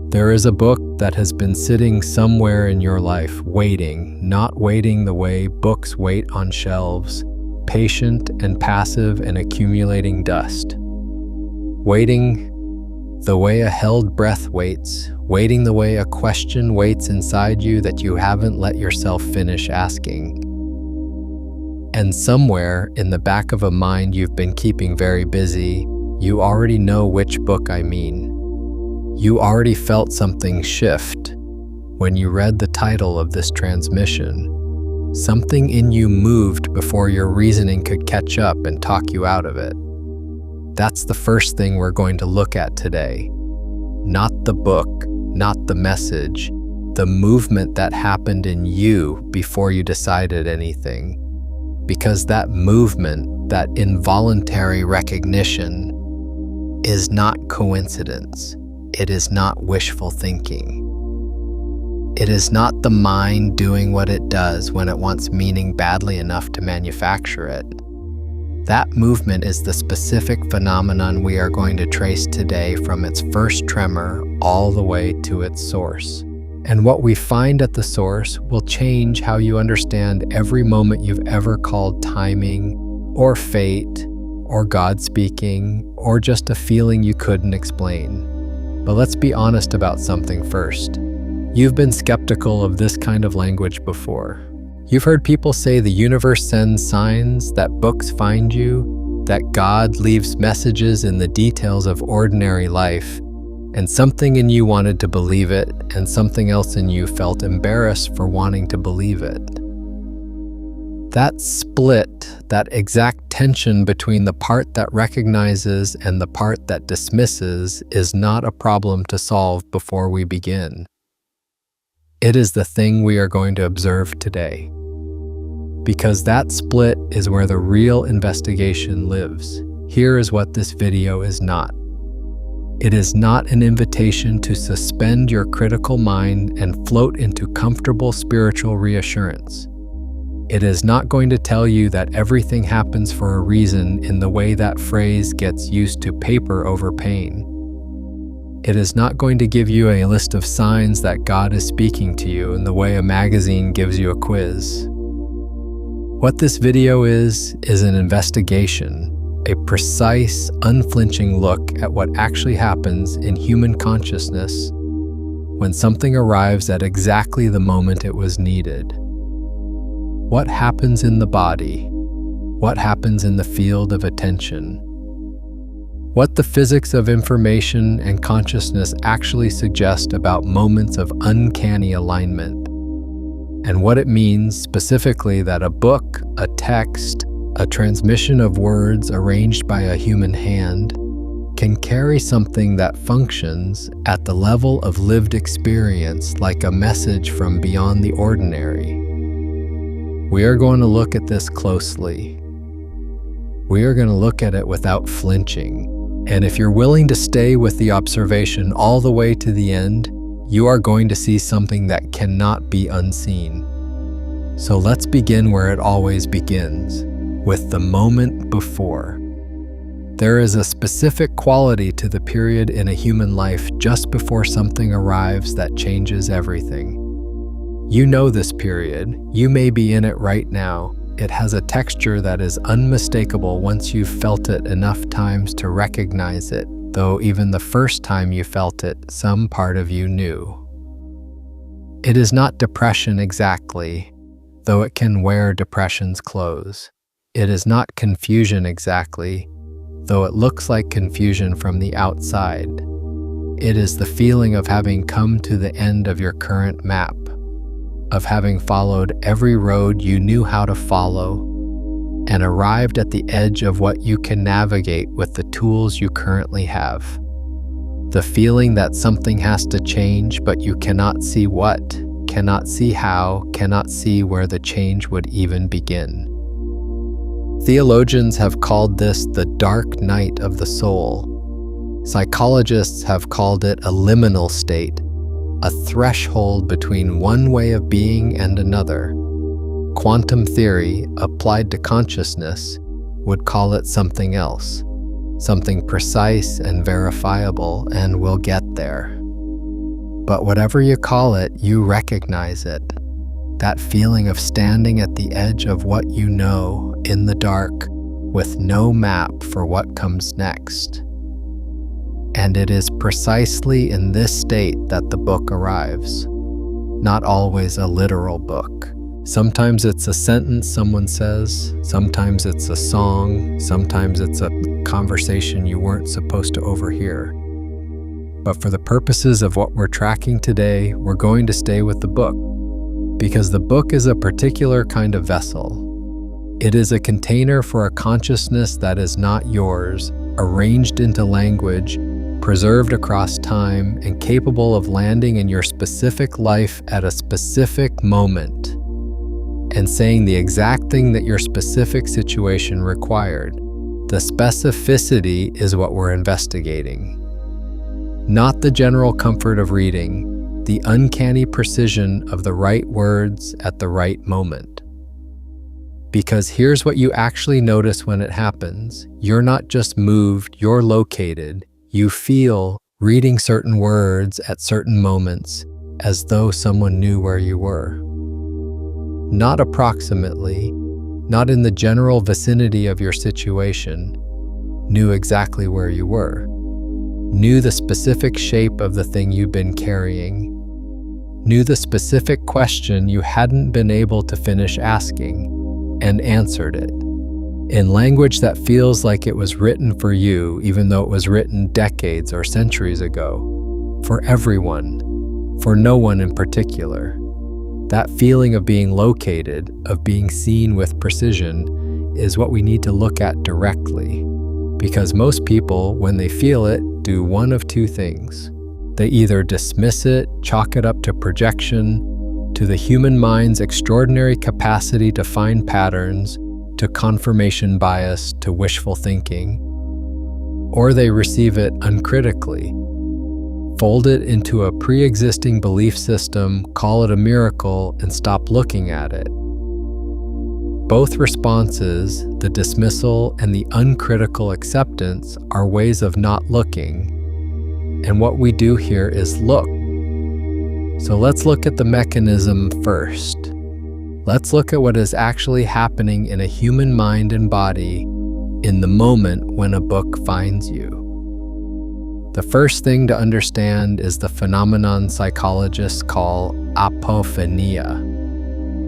There is a book that has been sitting somewhere in your life, waiting, not waiting the way books wait on shelves, patient and passive and accumulating dust. Waiting the way a held breath waits, waiting the way a question waits inside you that you haven't let yourself finish asking. And somewhere in the back of a mind you've been keeping very busy, you already know which book I mean. You already felt something shift when you read the title of this transmission. Something in you moved before your reasoning could catch up and talk you out of it. That's the first thing we're going to look at today. Not the book, not the message, the movement that happened in you before you decided anything. Because that movement, that involuntary recognition, is not coincidence. It is not wishful thinking. It is not the mind doing what it does when it wants meaning badly enough to manufacture it. That movement is the specific phenomenon we are going to trace today from its first tremor all the way to its source. And what we find at the source will change how you understand every moment you've ever called timing, or fate, or God speaking, or just a feeling you couldn't explain. But let's be honest about something first. You've been skeptical of this kind of language before. You've heard people say the universe sends signs, that books find you, that God leaves messages in the details of ordinary life, and something in you wanted to believe it, and something else in you felt embarrassed for wanting to believe it. That split, that exact tension between the part that recognizes and the part that dismisses, is not a problem to solve before we begin. It is the thing we are going to observe today. Because that split is where the real investigation lives. Here is what this video is not. It is not an invitation to suspend your critical mind and float into comfortable spiritual reassurance. It is not going to tell you that everything happens for a reason in the way that phrase gets used to paper over pain. It is not going to give you a list of signs that God is speaking to you in the way a magazine gives you a quiz. What this video is an investigation, a precise, unflinching look at what actually happens in human consciousness when something arrives at exactly the moment it was needed. What happens in the body? What happens in the field of attention? What the physics of information and consciousness actually suggest about moments of uncanny alignment, and what it means specifically that a book, a text, a transmission of words arranged by a human hand can carry something that functions at the level of lived experience like a message from beyond the ordinary. We are going to look at this closely. We are going to look at it without flinching. And if you're willing to stay with the observation all the way to the end, you are going to see something that cannot be unseen. So let's begin where it always begins, with the moment before. There is a specific quality to the period in a human life just before something arrives that changes everything. You know this period. You may be in it right now. It has a texture that is unmistakable once you've felt it enough times to recognize it, though even the first time you felt it, some part of you knew. It is not depression exactly, though it can wear depression's clothes. It is not confusion exactly, though it looks like confusion from the outside. It is the feeling of having come to the end of your current map, of having followed every road you knew how to follow, and arrived at the edge of what you can navigate with the tools you currently have. The feeling that something has to change, but you cannot see what, cannot see how, cannot see where the change would even begin. Theologians have called this the dark night of the soul. Psychologists have called it a liminal state, a threshold between one way of being and another. Quantum theory, applied to consciousness, would call it something else, something precise and verifiable, and we'll get there. But whatever you call it, you recognize it. That feeling of standing at the edge of what you know in the dark with no map for what comes next. And it is precisely in this state that the book arrives. Not always a literal book. Sometimes it's a sentence someone says, sometimes it's a song, sometimes it's a conversation you weren't supposed to overhear. But for the purposes of what we're tracking today, we're going to stay with the book, because the book is a particular kind of vessel. It is a container for a consciousness that is not yours, arranged into language, preserved across time, and capable of landing in your specific life at a specific moment and saying the exact thing that your specific situation required. The specificity is what we're investigating. Not the general comfort of reading, the uncanny precision of the right words at the right moment. Because here's what you actually notice when it happens. You're not just moved, you're located. You feel reading certain words at certain moments as though someone knew where you were. Not approximately, not in the general vicinity of your situation, knew exactly where you were, knew the specific shape of the thing you've been carrying, knew the specific question you hadn't been able to finish asking, and answered it, in language that feels like it was written for you, even though it was written decades or centuries ago, for everyone, for no one in particular. That feeling of being located, of being seen with precision, is what we need to look at directly. Because most people, when they feel it, do one of two things. They either dismiss it, chalk it up to projection, to the human mind's extraordinary capacity to find patterns, to confirmation bias, to wishful thinking, or they receive it uncritically, fold it into a pre-existing belief system, call it a miracle, and stop looking at it. Both responses, the dismissal and the uncritical acceptance, are ways of not looking. And what we do here is look. So let's look at the mechanism first. Let's look at what is actually happening in a human mind and body in the moment when a book finds you. The first thing to understand is the phenomenon psychologists call apophenia,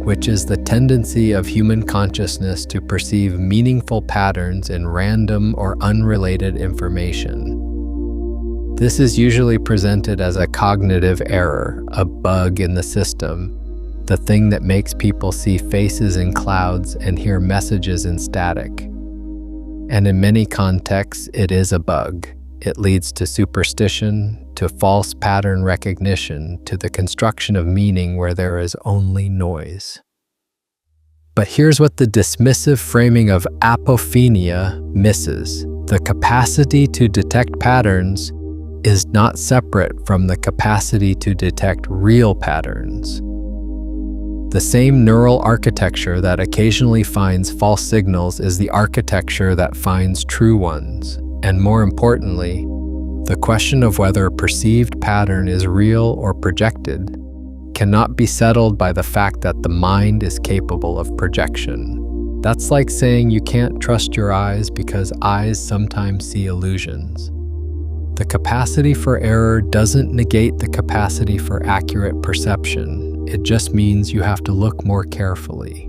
which is the tendency of human consciousness to perceive meaningful patterns in random or unrelated information. This is usually presented as a cognitive error, a bug in the system, the thing that makes people see faces in clouds and hear messages in static. And in many contexts, it is a bug. It leads to superstition, to false pattern recognition, to the construction of meaning where there is only noise. But here's what the dismissive framing of apophenia misses. The capacity to detect patterns is not separate from the capacity to detect real patterns. The same neural architecture that occasionally finds false signals is the architecture that finds true ones. And more importantly, the question of whether a perceived pattern is real or projected cannot be settled by the fact that the mind is capable of projection. That's like saying you can't trust your eyes because eyes sometimes see illusions. The capacity for error doesn't negate the capacity for accurate perception. It just means you have to look more carefully.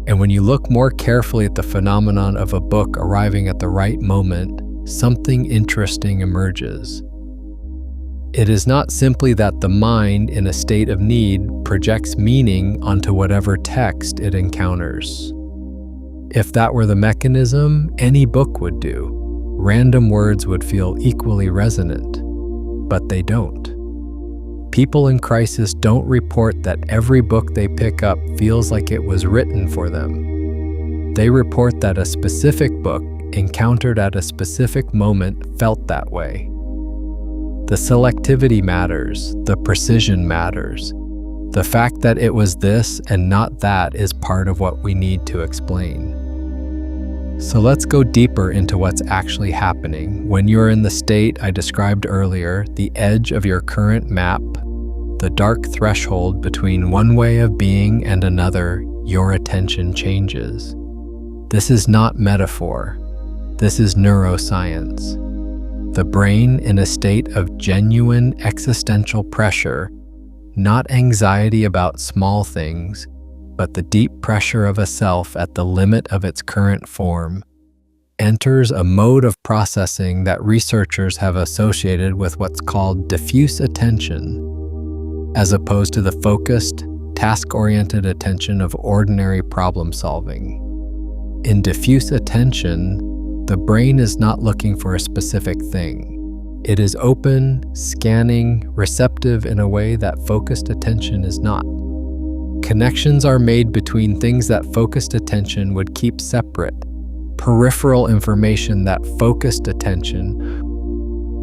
And when you look more carefully at the phenomenon of a book arriving at the right moment, something interesting emerges. It is not simply that the mind, in a state of need, projects meaning onto whatever text it encounters. If that were the mechanism, any book would do. Random words would feel equally resonant, but they don't. People in crisis don't report that every book they pick up feels like it was written for them. They report that a specific book, encountered at a specific moment, felt that way. The selectivity matters, the precision matters. The fact that it was this and not that is part of what we need to explain. So let's go deeper into what's actually happening. When you're in the state I described earlier, the edge of your current map, the dark threshold between one way of being and another, your attention changes. This is not metaphor. This is neuroscience. The brain in a state of genuine existential pressure, not anxiety about small things, but the deep pressure of a self at the limit of its current form, enters a mode of processing that researchers have associated with what's called diffuse attention, as opposed to the focused, task-oriented attention of ordinary problem solving. In diffuse attention, the brain is not looking for a specific thing. It is open, scanning, receptive in a way that focused attention is not. Connections are made between things that focused attention would keep separate. Peripheral information that focused attention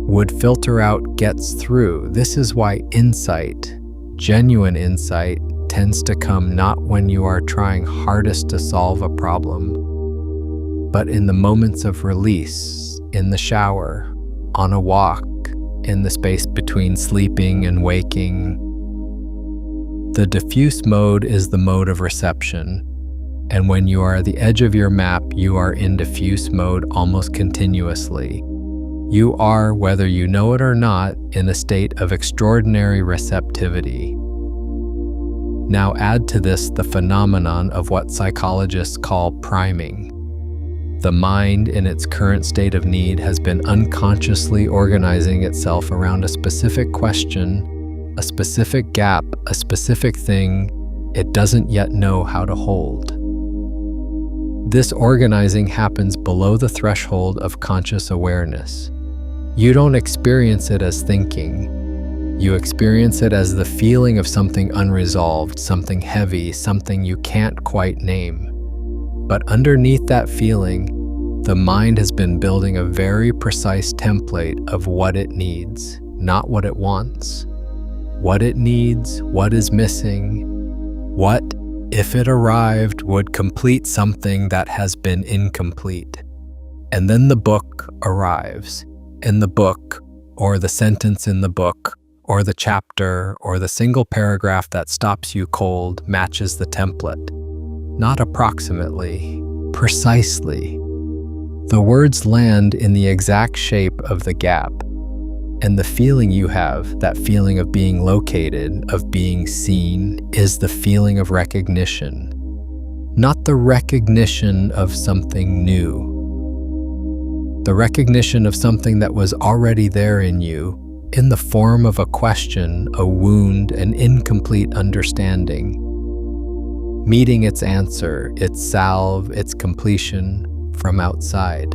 would filter out gets through. This is why insight, genuine insight, tends to come not when you are trying hardest to solve a problem, but in the moments of release, in the shower, on a walk, in the space between sleeping and waking. The diffuse mode is the mode of reception, and when you are at the edge of your map, you are in diffuse mode almost continuously. You are, whether you know it or not, in a state of extraordinary receptivity. Now add to this the phenomenon of what psychologists call priming. The mind, in its current state of need, has been unconsciously organizing itself around a specific question, a specific gap, a specific thing it doesn't yet know how to hold. This organizing happens below the threshold of conscious awareness. You don't experience it as thinking. You experience it as the feeling of something unresolved, something heavy, something you can't quite name. But underneath that feeling, the mind has been building a very precise template of what it needs, not what it wants. What it needs, what is missing, what, if it arrived, would complete something that has been incomplete. And then the book arrives, and the book, or the sentence in the book, or the chapter, or the single paragraph that stops you cold matches the template. Not approximately, precisely. The words land in the exact shape of the gap. And the feeling you have, that feeling of being located, of being seen, is the feeling of recognition, not the recognition of something new. The recognition of something that was already there in you, in the form of a question, a wound, an incomplete understanding, meeting its answer, its salve, its completion from outside.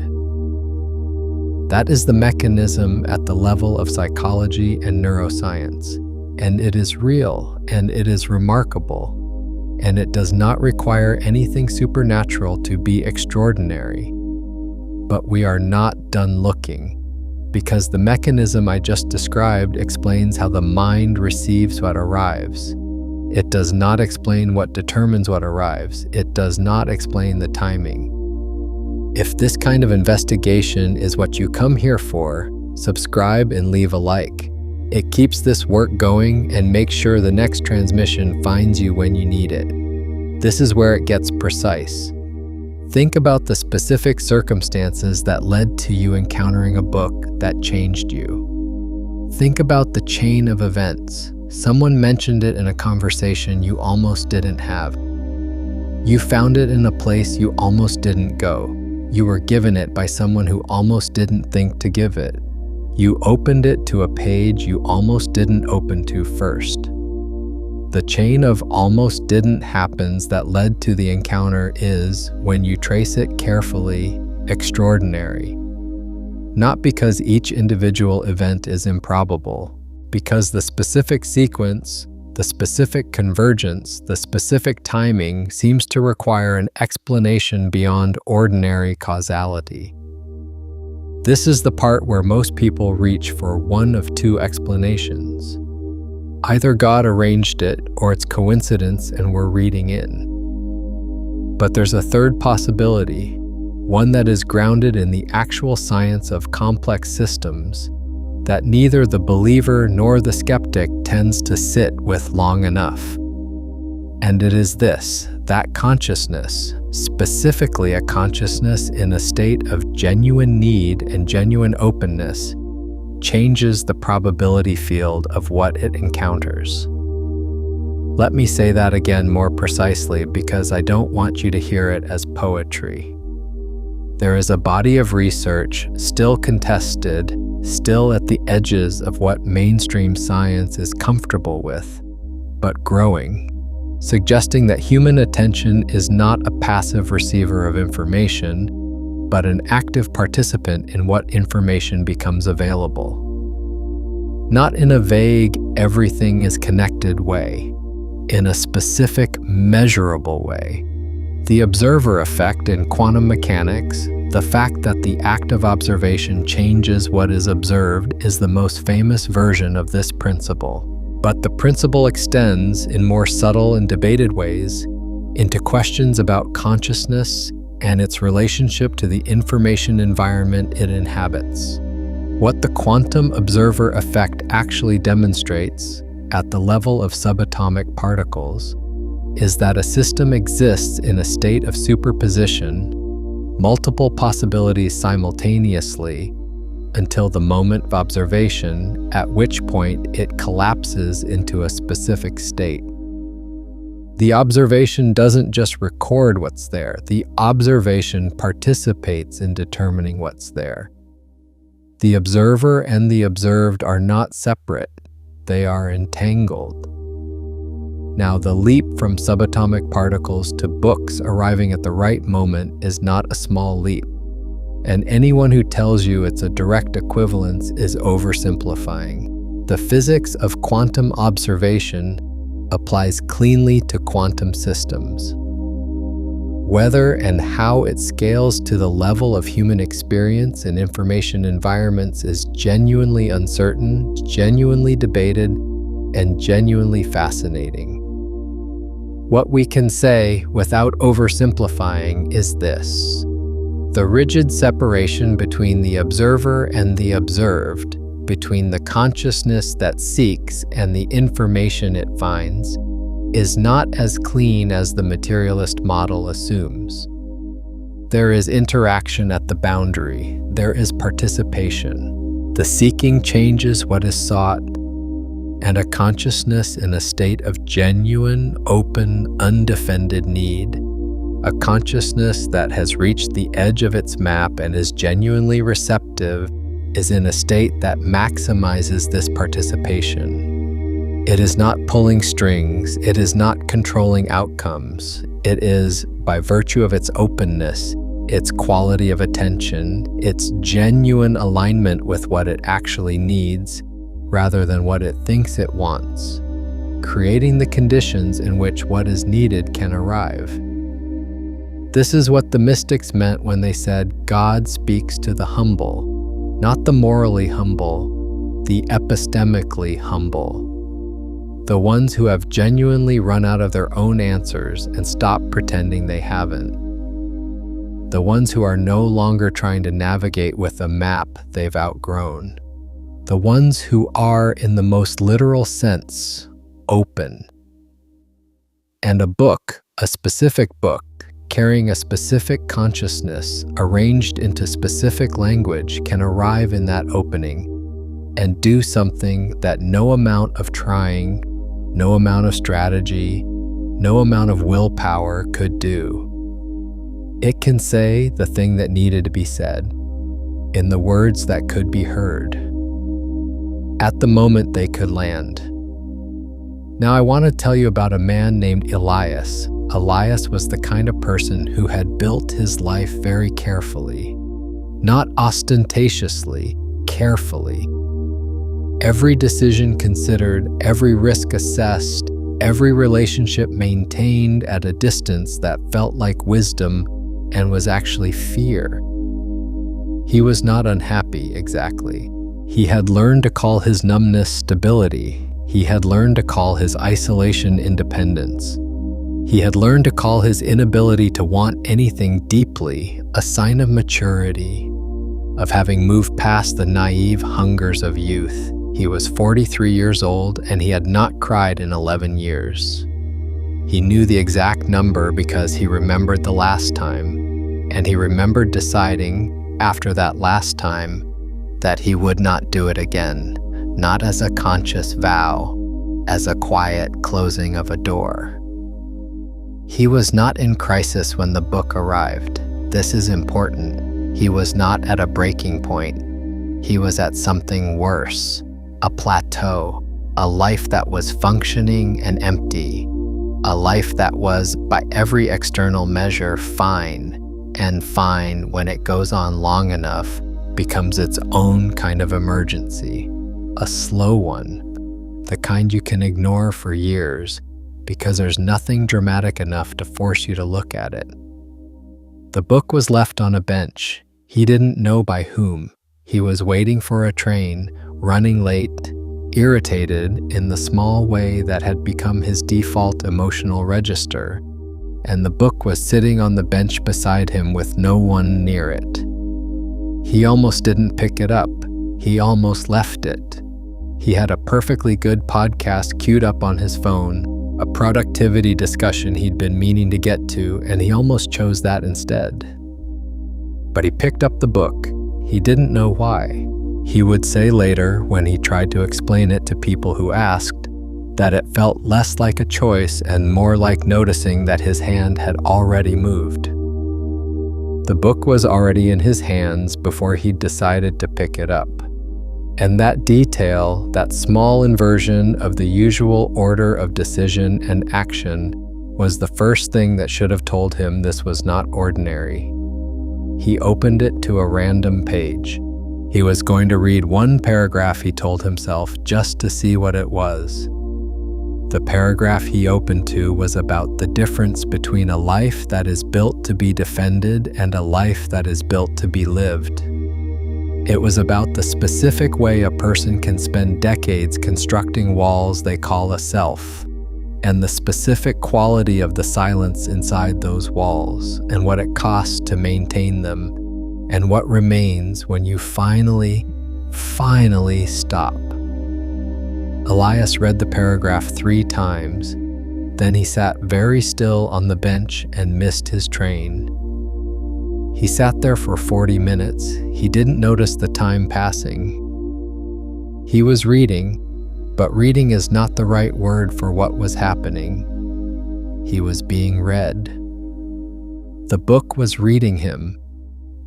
That is the mechanism at the level of psychology and neuroscience, and it is real, and it is remarkable, and it does not require anything supernatural to be extraordinary. But we are not done looking, because the mechanism I just described explains how the mind receives what arrives. It does not explain what determines what arrives. It does not explain the timing. If this kind of investigation is what you come here for, subscribe and leave a like. It keeps this work going and makes sure the next transmission finds you when you need it. This is where it gets precise. Think about the specific circumstances that led to you encountering a book that changed you. Think about the chain of events. Someone mentioned it in a conversation you almost didn't have. You found it in a place you almost didn't go. You were given it by someone who almost didn't think to give it. You opened it to a page you almost didn't open to first. The chain of almost didn't happens that led to the encounter is, when you trace it carefully, extraordinary. Not because each individual event is improbable, because the specific sequence, the specific convergence, the specific timing seems to require an explanation beyond ordinary causality. This is the part where most people reach for one of two explanations. Either God arranged it, or it's coincidence and we're reading in. But there's a third possibility. one that is grounded in the actual science of complex systems that neither the believer nor the skeptic tends to sit with long enough. And it is this, that consciousness, specifically a consciousness in a state of genuine need and genuine openness, changes the probability field of what it encounters. Let me say that again more precisely because I don't want you to hear it as poetry. There is a body of research still contested, still at the edges of what mainstream science is comfortable with, but growing, suggesting that human attention is not a passive receiver of information, but an active participant in what information becomes available. Not in a vague, everything is connected way, in a specific, measurable way. The observer effect in quantum mechanics, the fact that the act of observation changes what is observed, is the most famous version of this principle. But the principle extends in more subtle and debated ways into questions about consciousness and its relationship to the information environment it inhabits. What the quantum observer effect actually demonstrates at the level of subatomic particles is that a system exists in a state of superposition, multiple possibilities simultaneously, until the moment of observation, at which point it collapses into a specific state. The observation doesn't just record what's there, the observation participates in determining what's there. The observer and the observed are not separate, they are entangled. Now, the leap from subatomic particles to books arriving at the right moment is not a small leap, and anyone who tells you it's a direct equivalence is oversimplifying. The physics of quantum observation applies cleanly to quantum systems. Whether and how it scales to the level of human experience in information environments is genuinely uncertain, genuinely debated, and genuinely fascinating. What we can say, without oversimplifying, is this. The rigid separation between the observer and the observed, between the consciousness that seeks and the information it finds, is not as clean as the materialist model assumes. There is interaction at the boundary. There is participation. The seeking changes what is sought, and a consciousness in a state of genuine, open, undefended need, a consciousness that has reached the edge of its map and is genuinely receptive, is in a state that maximizes this participation. It is not pulling strings, it is not controlling outcomes, it is, by virtue of its openness, its quality of attention, its genuine alignment with what it actually needs, rather than what it thinks it wants, creating the conditions in which what is needed can arrive. This is what the mystics meant when they said God speaks to the humble, not the morally humble, the epistemically humble, the ones who have genuinely run out of their own answers and stopped pretending they haven't, the ones who are no longer trying to navigate with a map they've outgrown. The ones who are, in the most literal sense, open. And a book, a specific book, carrying a specific consciousness arranged into specific language can arrive in that opening and do something that no amount of trying, no amount of strategy, no amount of willpower could do. It can say the thing that needed to be said, in the words that could be heard, at the moment they could land. Now I want to tell you about a man named Elias. Elias was the kind of person who had built his life very carefully, not ostentatiously, carefully. Every decision considered, every risk assessed, every relationship maintained at a distance that felt like wisdom and was actually fear. He was not unhappy, exactly. He had learned to call his numbness stability. He had learned to call his isolation independence. He had learned to call his inability to want anything deeply a sign of maturity, of having moved past the naive hungers of youth. He was 43 years old and he had not cried in 11 years. He knew the exact number because he remembered the last time, and he remembered deciding, after that last time, that he would not do it again, not as a conscious vow, as a quiet closing of a door. He was not in crisis when the book arrived. This is important. He was not at a breaking point. He was at something worse, a plateau, a life that was functioning and empty, a life that was, by every external measure, fine, and fine, when it goes on long enough, becomes its own kind of emergency, a slow one, the kind you can ignore for years because there's nothing dramatic enough to force you to look at it. The book was left on a bench. He didn't know by whom. He was waiting for a train, running late, irritated in the small way that had become his default emotional register, and the book was sitting on the bench beside him with no one near it. He almost didn't pick it up. He almost left it. He had a perfectly good podcast queued up on his phone, a productivity discussion he'd been meaning to get to, and he almost chose that instead. But he picked up the book. He didn't know why. He would say later, when he tried to explain it to people who asked, that it felt less like a choice and more like noticing that his hand had already moved. The book was already in his hands before he'd decided to pick it up. And that detail, that small inversion of the usual order of decision and action, was the first thing that should have told him this was not ordinary. He opened it to a random page. He was going to read one paragraph, he told himself, just to see what it was. The paragraph he opened to was about the difference between a life that is built to be defended and a life that is built to be lived. It was about the specific way a person can spend decades constructing walls they call a self, and the specific quality of the silence inside those walls, and what it costs to maintain them, and what remains when you finally stop. Elias read the paragraph 3 times. Then he sat very still on the bench and missed his train. He sat there for 40 minutes. He didn't notice the time passing. He was reading, but reading is not the right word for what was happening. He was being read. The book was reading him.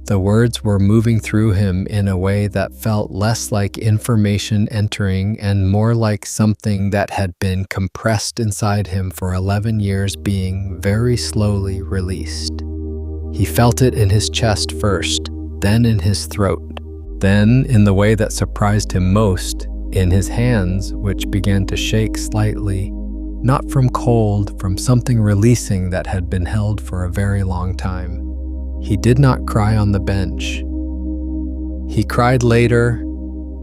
The words were moving through him in a way that felt less like information entering and more like something that had been compressed inside him for 11 years being very slowly released. He felt it in his chest first, then in his throat, then, in the way that surprised him most, in his hands, which began to shake slightly, not from cold, from something releasing that had been held for a very long time. He did not cry on the bench. He cried later,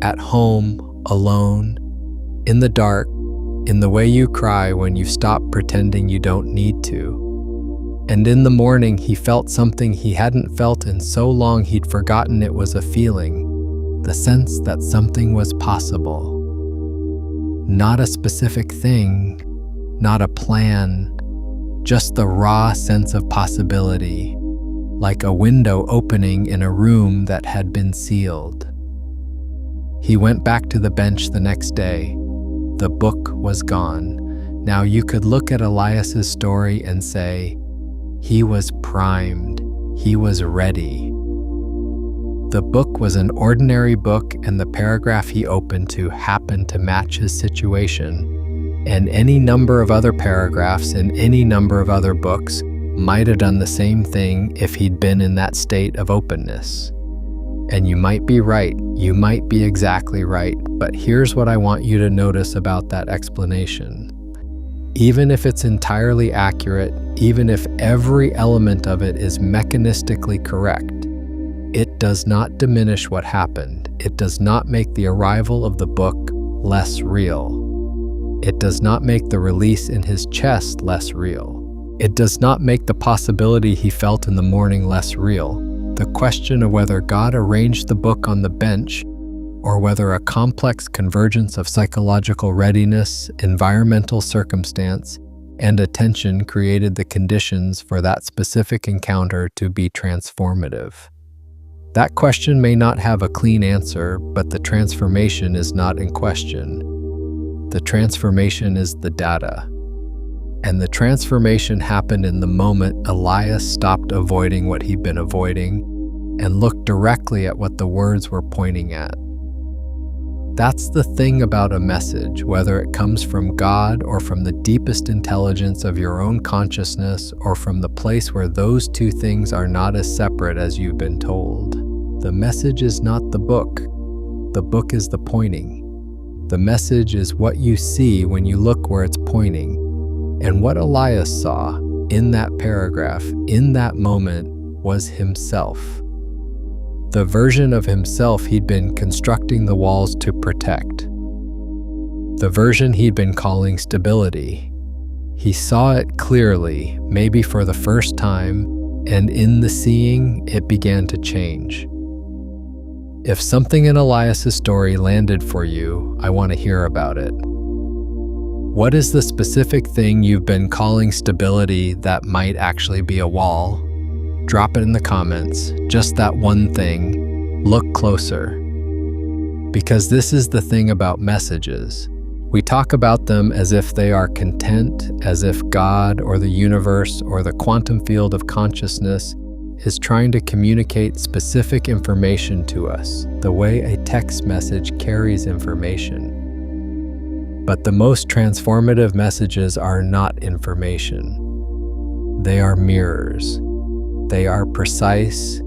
at home, alone, in the dark, in the way you cry when you stop pretending you don't need to. And in the morning, he felt something he hadn't felt in so long he'd forgotten it was a feeling, the sense that something was possible. Not a specific thing, not a plan, just the raw sense of possibility, like a window opening in a room that had been sealed. He went back to the bench the next day. The book was gone. Now you could look at Elias's story and say, he was primed, he was ready. The book was an ordinary book, and the paragraph he opened to happened to match his situation. And any number of other paragraphs in any number of other books might have done the same thing if he'd been in that state of openness. And you might be right, you might be exactly right, but here's what I want you to notice about that explanation. Even if it's entirely accurate, even if every element of it is mechanistically correct, it does not diminish what happened. It does not make the arrival of the book less real. It does not make the release in his chest less real. It does not make the possibility he felt in the morning less real. The question of whether God arranged the book on the bench, or whether a complex convergence of psychological readiness, environmental circumstance, and attention created the conditions for that specific encounter to be transformative. That question may not have a clean answer, but the transformation is not in question. The transformation is the data. And the transformation happened in the moment Elias stopped avoiding what he'd been avoiding and looked directly at what the words were pointing at. That's the thing about a message, whether it comes from God or from the deepest intelligence of your own consciousness or from the place where those two things are not as separate as you've been told. The message is not the book. The book is the pointing. The message is what you see when you look where it's pointing. And what Elias saw in that paragraph, in that moment, was himself. The version of himself he'd been constructing the walls to protect. The version he'd been calling stability. He saw it clearly, maybe for the first time, and in the seeing, it began to change. If something in Elias's story landed for you, I want to hear about it. What is the specific thing you've been calling stability that might actually be a wall? Drop it in the comments, just that one thing. Look closer. Because this is the thing about messages. We talk about them as if they are content, as if God or the universe or the quantum field of consciousness is trying to communicate specific information to us, the way a text message carries information. But the most transformative messages are not information. They are mirrors. They are precise,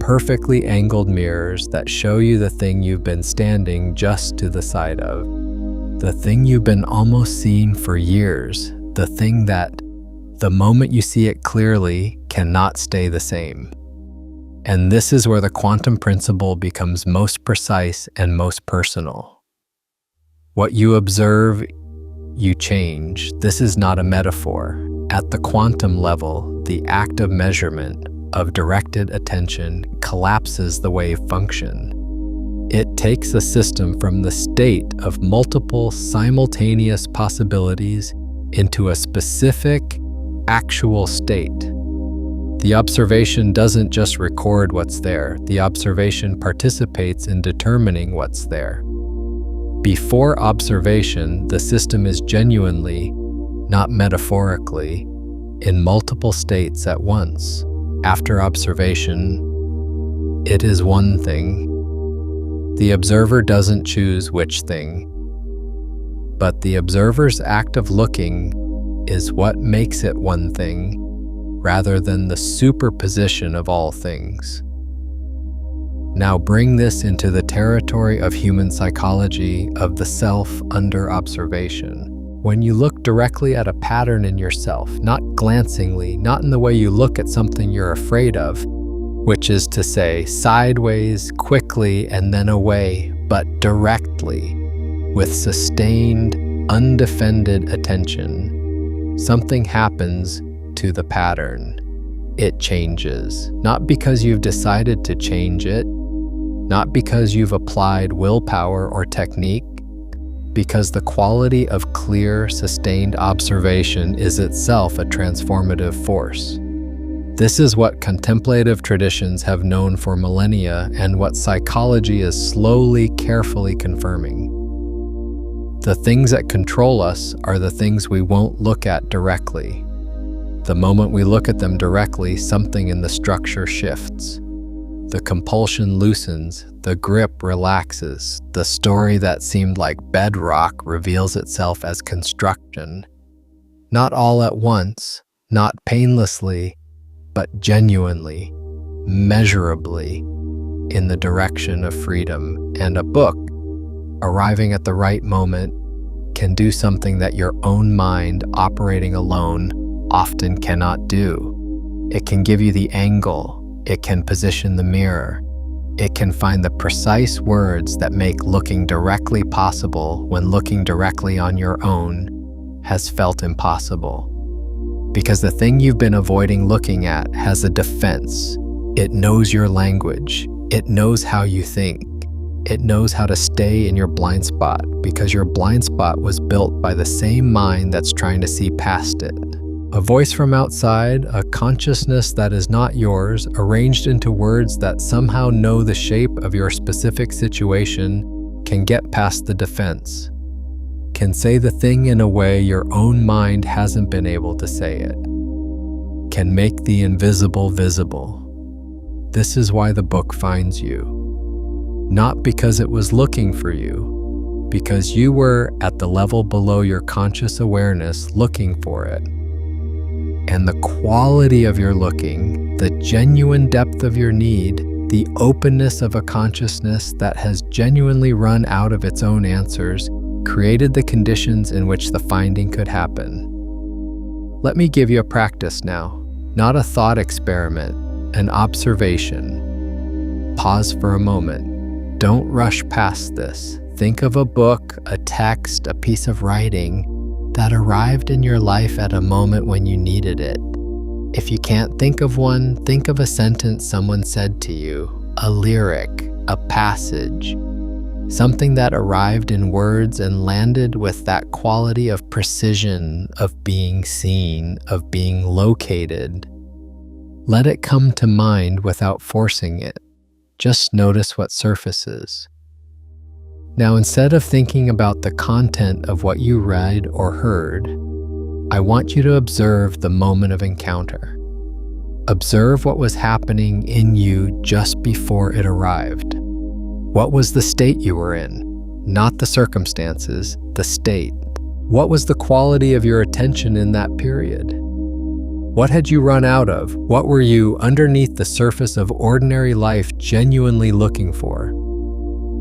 perfectly angled mirrors that show you the thing you've been standing just to the side of. The thing you've been almost seeing for years. The thing that, the moment you see it clearly, cannot stay the same. And this is where the quantum principle becomes most precise and most personal. What you observe, you change. This is not a metaphor. At the quantum level, the act of measurement, of directed attention, collapses the wave function. It takes a system from the state of multiple simultaneous possibilities into a specific, actual state. The observation doesn't just record what's there, the observation participates in determining what's there. Before observation, the system is genuinely, not metaphorically, in multiple states at once. After observation, it is one thing. The observer doesn't choose which thing, but the observer's act of looking is what makes it one thing, rather than the superposition of all things. Now bring this into the territory of human psychology, of the self under observation. When you look directly at a pattern in yourself, not glancingly, not in the way you look at something you're afraid of, which is to say sideways, quickly, and then away, but directly, with sustained, undefended attention, something happens to the pattern. It changes, not because you've decided to change it, not because you've applied willpower or technique, because the quality of clear, sustained observation is itself a transformative force. This is what contemplative traditions have known for millennia and what psychology is slowly, carefully confirming. The things that control us are the things we won't look at directly. The moment we look at them directly, something in the structure shifts. The compulsion loosens, the grip relaxes, the story that seemed like bedrock reveals itself as construction. Not all at once, not painlessly, but genuinely, measurably, in the direction of freedom. And a book, arriving at the right moment, can do something that your own mind, operating alone, often cannot do. It can give you the angle. It can position the mirror. It can find the precise words that make looking directly possible when looking directly on your own has felt impossible. Because the thing you've been avoiding looking at has a defense. It knows your language. It knows how you think. It knows how to stay in your blind spot, because your blind spot was built by the same mind that's trying to see past it. A voice from outside, a consciousness that is not yours, arranged into words that somehow know the shape of your specific situation, can get past the defense, can say the thing in a way your own mind hasn't been able to say it, can make the invisible visible. This is why the book finds you. Not because it was looking for you, because you were at the level below your conscious awareness looking for it. And the quality of your looking, the genuine depth of your need, the openness of a consciousness that has genuinely run out of its own answers, created the conditions in which the finding could happen. Let me give you a practice now, not a thought experiment, an observation. Pause for a moment. Don't rush past this. Think of a book, a text, a piece of writing that arrived in your life at a moment when you needed it. If you can't think of one, think of a sentence someone said to you, a lyric, a passage, something that arrived in words and landed with that quality of precision, of being seen, of being located. Let it come to mind without forcing it. Just notice what surfaces. Now, instead of thinking about the content of what you read or heard, I want you to observe the moment of encounter. Observe what was happening in you just before it arrived. What was the state you were in? Not the circumstances, the state. What was the quality of your attention in that period? What had you run out of? What were you, underneath the surface of ordinary life, genuinely looking for?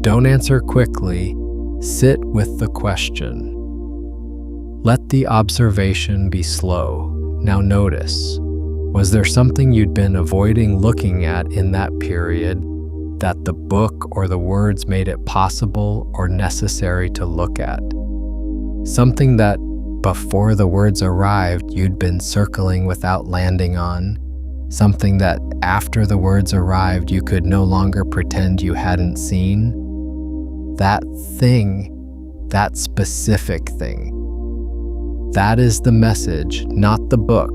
Don't answer quickly. Sit with the question. Let the observation be slow. Now notice, was there something you'd been avoiding looking at in that period that the book or the words made it possible or necessary to look at? Something that before the words arrived, you'd been circling without landing on. Something that after the words arrived, you could no longer pretend you hadn't seen. That thing, that specific thing. That is the message, not the book.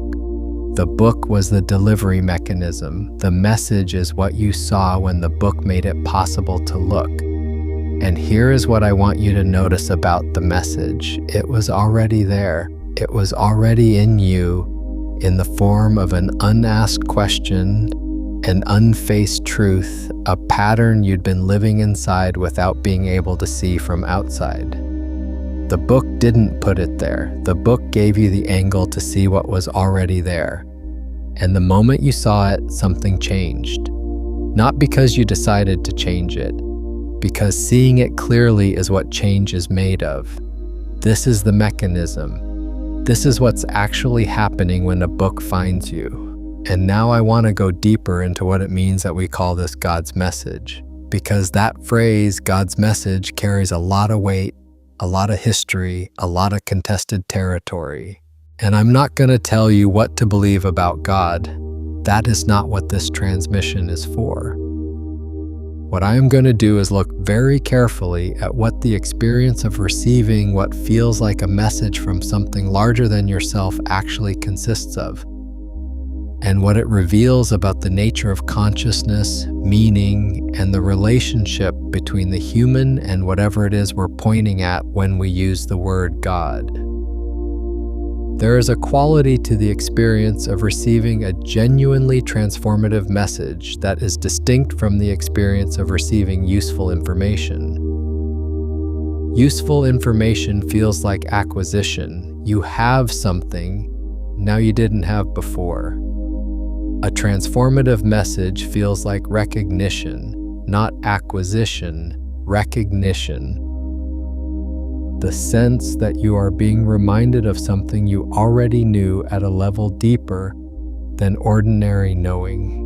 The book was the delivery mechanism. The message is what you saw when the book made it possible to look. And here is what I want you to notice about the message. It was already there. It was already in you in the form of an unasked question, an unfaced truth, a pattern you'd been living inside without being able to see from outside. The book didn't put it there. The book gave you the angle to see what was already there. And the moment you saw it, something changed. Not because you decided to change it, because seeing it clearly is what change is made of. This is the mechanism. This is what's actually happening when a book finds you. And now I want to go deeper into what it means that we call this God's message. Because that phrase, God's message, carries a lot of weight, a lot of history, a lot of contested territory. And I'm not going to tell you what to believe about God. That is not what this transmission is for. What I am going to do is look very carefully at what the experience of receiving what feels like a message from something larger than yourself actually consists of, and what it reveals about the nature of consciousness, meaning, and the relationship between the human and whatever it is we're pointing at when we use the word God. There is a quality to the experience of receiving a genuinely transformative message that is distinct from the experience of receiving useful information. Useful information feels like acquisition. You have something now you didn't have before. A transformative message feels like recognition, not acquisition, recognition. The sense that you are being reminded of something you already knew at a level deeper than ordinary knowing.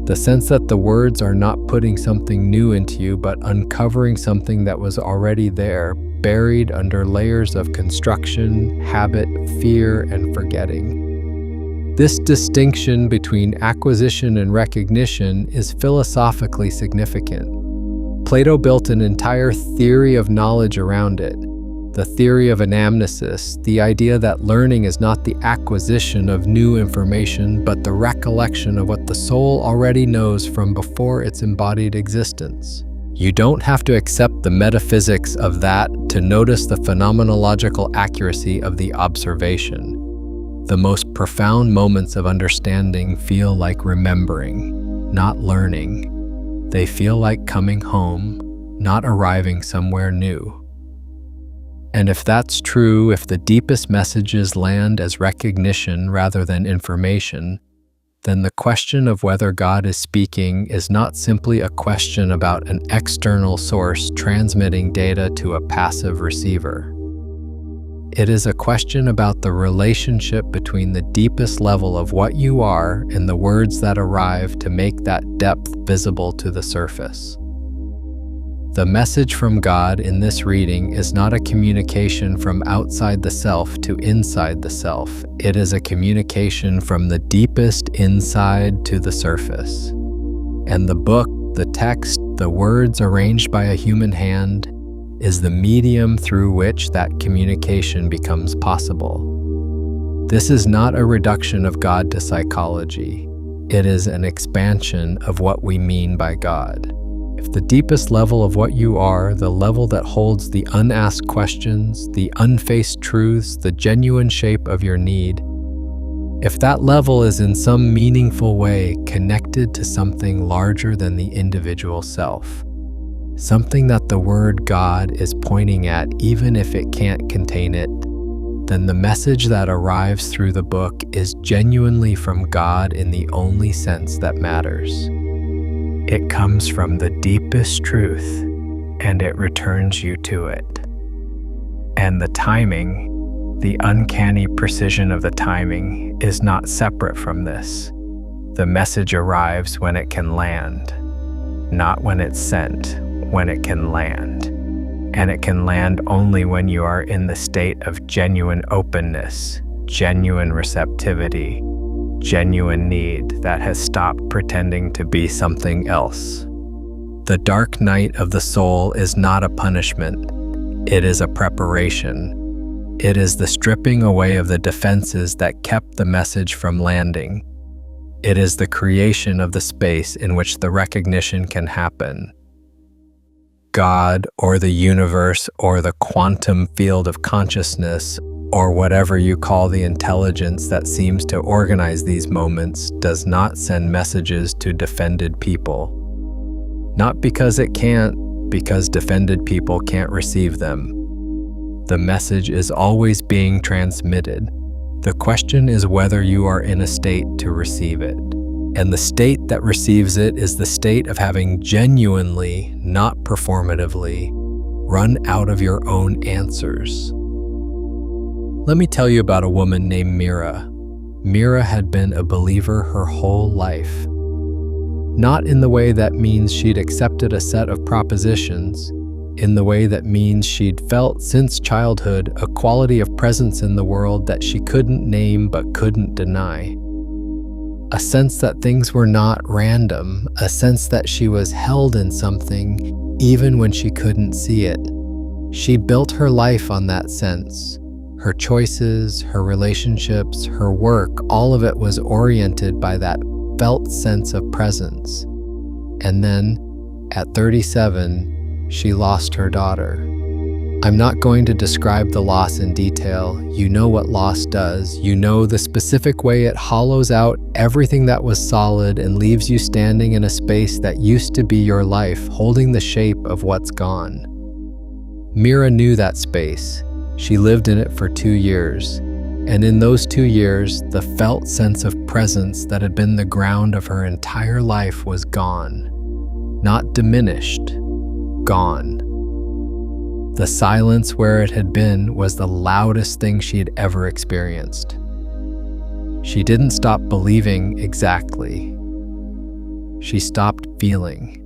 The sense that the words are not putting something new into you, but uncovering something that was already there, buried under layers of construction, habit, fear, and forgetting. This distinction between acquisition and recognition is philosophically significant. Plato built an entire theory of knowledge around it. The theory of anamnesis, the idea that learning is not the acquisition of new information, but the recollection of what the soul already knows from before its embodied existence. You don't have to accept the metaphysics of that to notice the phenomenological accuracy of the observation. The most profound moments of understanding feel like remembering, not learning. They feel like coming home, not arriving somewhere new. And if that's true, if the deepest messages land as recognition rather than information, then the question of whether God is speaking is not simply a question about an external source transmitting data to a passive receiver. It is a question about the relationship between the deepest level of what you are and the words that arrive to make that depth visible to the surface. The message from God in this reading is not a communication from outside the self to inside the self. It is a communication from the deepest inside to the surface. And the book, the text, the words arranged by a human hand is the medium through which that communication becomes possible. This is not a reduction of God to psychology. It is an expansion of what we mean by God. If the deepest level of what you are, the level that holds the unasked questions, the unfaced truths, the genuine shape of your need, if that level is in some meaningful way connected to something larger than the individual self, something that the word God is pointing at even if it can't contain it, then the message that arrives through the book is genuinely from God in the only sense that matters. It comes from the deepest truth, and it returns you to it. And the timing, the uncanny precision of the timing, is not separate from this. The message arrives when it can land, not when it's sent, when it can land. And it can land only when you are in the state of genuine openness, genuine receptivity, genuine need that has stopped pretending to be something else. The dark night of the soul is not a punishment. It is a preparation. It is the stripping away of the defenses that kept the message from landing. It is the creation of the space in which the recognition can happen. God, or the universe, or the quantum field of consciousness, or whatever you call the intelligence that seems to organize these moments, does not send messages to defended people. Not because it can't, because defended people can't receive them. The message is always being transmitted. The question is whether you are in a state to receive it. And the state that receives it is the state of having genuinely, not performatively, run out of your own answers. Let me tell you about a woman named Mira. Mira had been a believer her whole life. Not in the way that means she'd accepted a set of propositions, in the way that means she'd felt since childhood a quality of presence in the world that she couldn't name but couldn't deny. A sense that things were not random, a sense that she was held in something even when she couldn't see it. She built her life on that sense. Her choices, her relationships, her work, all of it was oriented by that felt sense of presence. And then, at 37, she lost her daughter. I'm not going to describe the loss in detail. You know what loss does. You know the specific way it hollows out everything that was solid and leaves you standing in a space that used to be your life, holding the shape of what's gone. Mira knew that space. She lived in it for 2 years, and in those 2 years, the felt sense of presence that had been the ground of her entire life was gone. Not diminished, gone. The silence where it had been was the loudest thing she had ever experienced. She didn't stop believing exactly. She stopped feeling.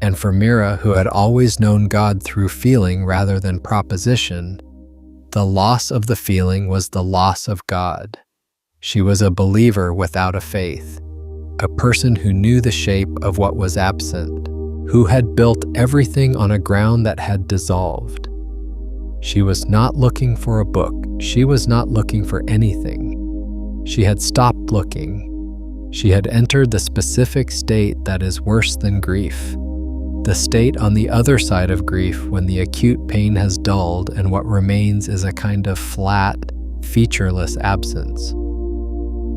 And for Mira, who had always known God through feeling rather than proposition, the loss of the feeling was the loss of God. She was a believer without a faith, a person who knew the shape of what was absent, who had built everything on a ground that had dissolved. She was not looking for a book. She was not looking for anything. She had stopped looking. She had entered the specific state that is worse than grief, the state on the other side of grief when the acute pain has dulled and what remains is a kind of flat, featureless absence.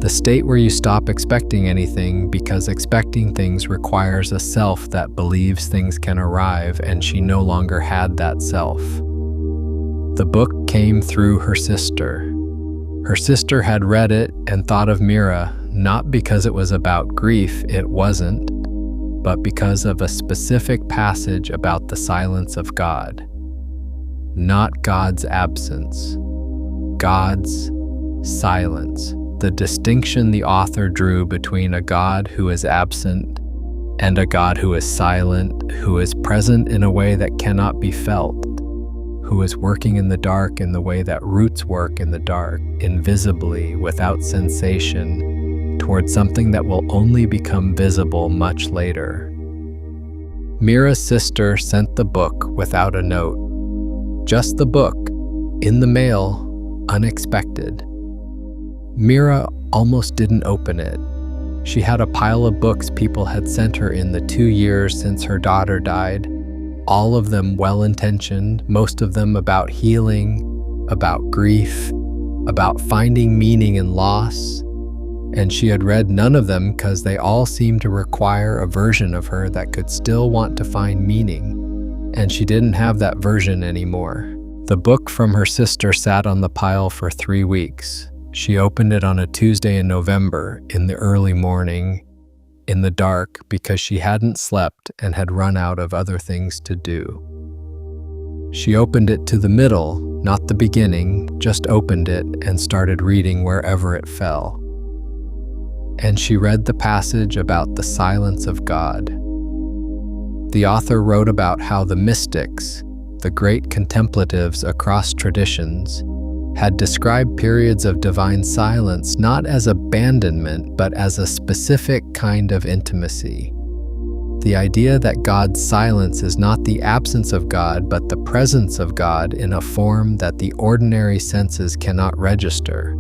The state where you stop expecting anything because expecting things requires a self that believes things can arrive, and she no longer had that self. The book came through her sister. Her sister had read it and thought of Mira, not because it was about grief, it wasn't, but because of a specific passage about the silence of God. Not God's absence, God's silence. The distinction the author drew between a God who is absent and a God who is silent, who is present in a way that cannot be felt, who is working in the dark in the way that roots work in the dark, invisibly, without sensation, towards something that will only become visible much later. Mira's sister sent the book without a note. Just the book, in the mail, unexpected. Mira almost didn't open it. She had a pile of books people had sent her in the 2 years since her daughter died, all of them well-intentioned, most of them about healing, about grief, about finding meaning in loss, and she had read none of them because they all seemed to require a version of her that could still want to find meaning, and she didn't have that version anymore. The book from her sister sat on the pile for 3 weeks. She opened it on a Tuesday in November, in the early morning, in the dark, because she hadn't slept and had run out of other things to do. She opened it to the middle, not the beginning, just opened it and started reading wherever it fell. And she read the passage about the silence of God. The author wrote about how the mystics, the great contemplatives across traditions, had described periods of divine silence not as abandonment, but as a specific kind of intimacy. The idea that God's silence is not the absence of God, but the presence of God in a form that the ordinary senses cannot register.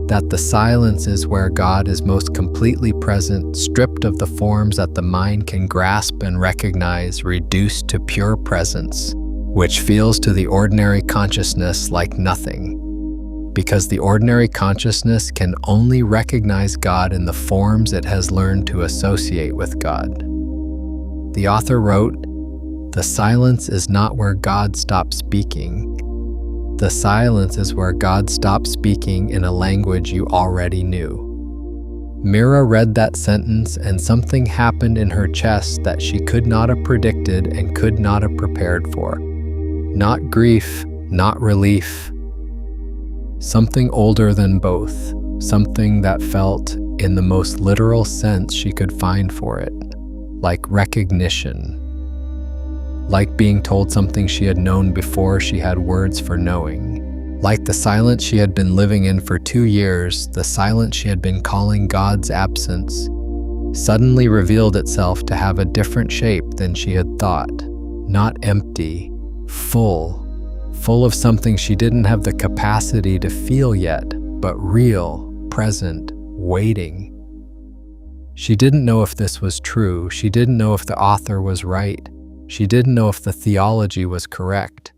That the silence is where God is most completely present, stripped of the forms that the mind can grasp and recognize, reduced to pure presence, which feels to the ordinary consciousness like nothing, because the ordinary consciousness can only recognize God in the forms it has learned to associate with God. The author wrote, "The silence is not where God stops speaking. The silence is where God stops speaking in a language you already knew." Mira read that sentence and something happened in her chest that she could not have predicted and could not have prepared for. Not grief, not relief. Something older than both, something that felt, in the most literal sense she could find for it, like recognition. Like being told something she had known before she had words for knowing. Like the silence she had been living in for 2 years, the silence she had been calling God's absence, suddenly revealed itself to have a different shape than she had thought. Not empty, full of something she didn't have the capacity to feel yet, but real, present, waiting. She didn't know if this was true. She didn't know if the author was right. She didn't know if the theology was correct.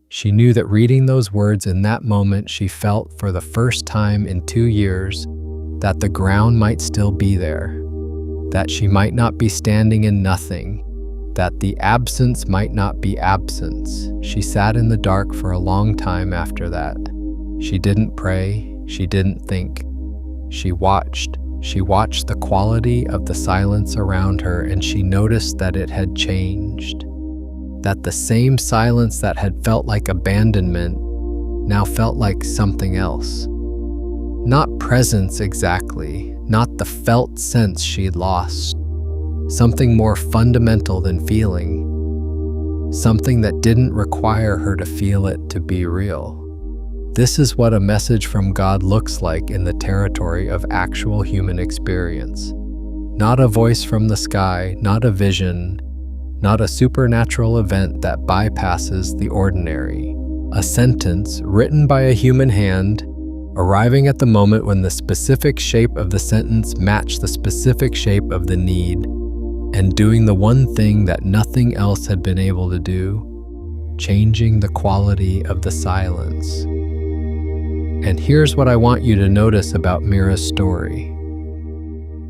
She knew that reading those words in that moment, she felt for the first time in 2 years that the ground might still be there, that she might not be standing in nothing, that the absence might not be absence. She sat in the dark for a long time after that. She didn't pray. She didn't think. She watched. She watched the quality of the silence around her, and she noticed that it had changed. That the same silence that had felt like abandonment now felt like something else. Not presence exactly, not the felt sense she'd lost. Something more fundamental than feeling. Something that didn't require her to feel it to be real. This is what a message from God looks like in the territory of actual human experience. Not a voice from the sky, not a vision, not a supernatural event that bypasses the ordinary. A sentence written by a human hand, arriving at the moment when the specific shape of the sentence matched the specific shape of the need, and doing the one thing that nothing else had been able to do, changing the quality of the silence. And here's what I want you to notice about Mira's story.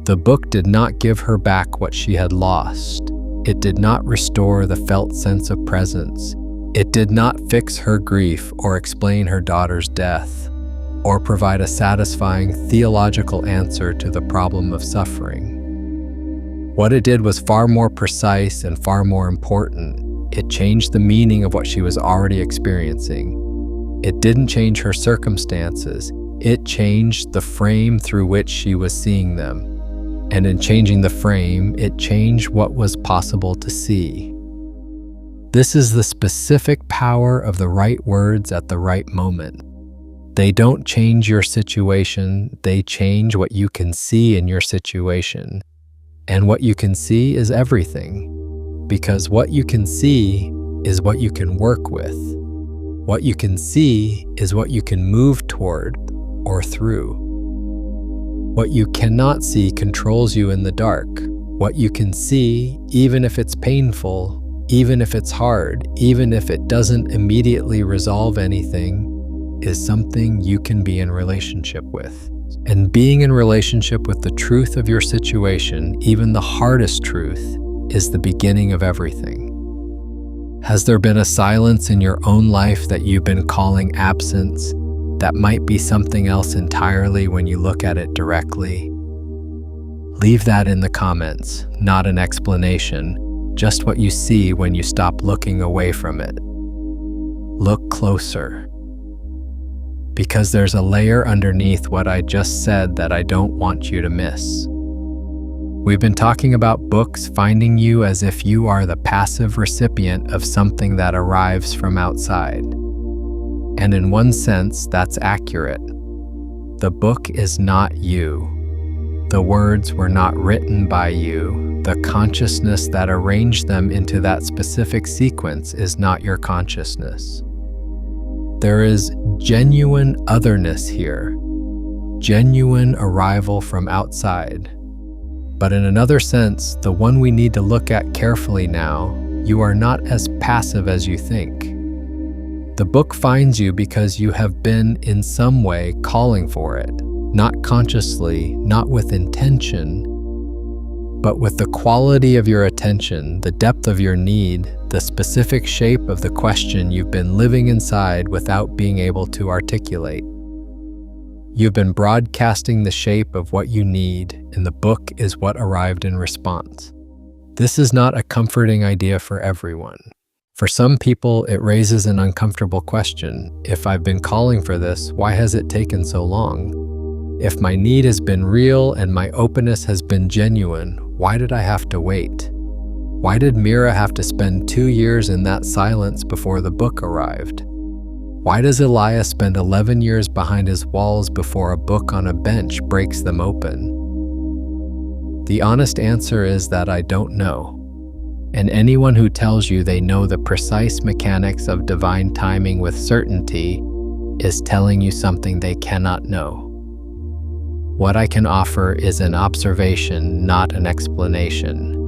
The book did not give her back what she had lost. It did not restore the felt sense of presence. It did not fix her grief or explain her daughter's death, or provide a satisfying theological answer to the problem of suffering. What it did was far more precise and far more important. It changed the meaning of what she was already experiencing. It didn't change her circumstances. It changed the frame through which she was seeing them. And in changing the frame, it changed what was possible to see. This is the specific power of the right words at the right moment. They don't change your situation, they change what you can see in your situation. And what you can see is everything, because what you can see is what you can work with. What you can see is what you can move toward or through. What you cannot see controls you in the dark. What you can see, even if it's painful, even if it's hard, even if it doesn't immediately resolve anything, is something you can be in relationship with. And being in relationship with the truth of your situation, even the hardest truth, is the beginning of everything. Has there been a silence in your own life that you've been calling absence, that might be something else entirely when you look at it directly? Leave that in the comments, not an explanation, just what you see when you stop looking away from it. Look closer. Because there's a layer underneath what I just said that I don't want you to miss. We've been talking about books finding you as if you are the passive recipient of something that arrives from outside. And in one sense, that's accurate. The book is not you. The words were not written by you. The consciousness that arranged them into that specific sequence is not your consciousness. There is genuine otherness here, genuine arrival from outside. But in another sense, the one we need to look at carefully now, you are not as passive as you think. The book finds you because you have been in some way calling for it, not consciously, not with intention, but with the quality of your attention, the depth of your need, the specific shape of the question you've been living inside without being able to articulate. You've been broadcasting the shape of what you need, and the book is what arrived in response. This is not a comforting idea for everyone. For some people, it raises an uncomfortable question. If I've been calling for this, why has it taken so long? If my need has been real and my openness has been genuine, why did I have to wait? Why did Mira have to spend 2 years in that silence before the book arrived? Why does Elias spend 11 years behind his walls before a book on a bench breaks them open? The honest answer is that I don't know. And anyone who tells you they know the precise mechanics of divine timing with certainty is telling you something they cannot know. What I can offer is an observation, not an explanation.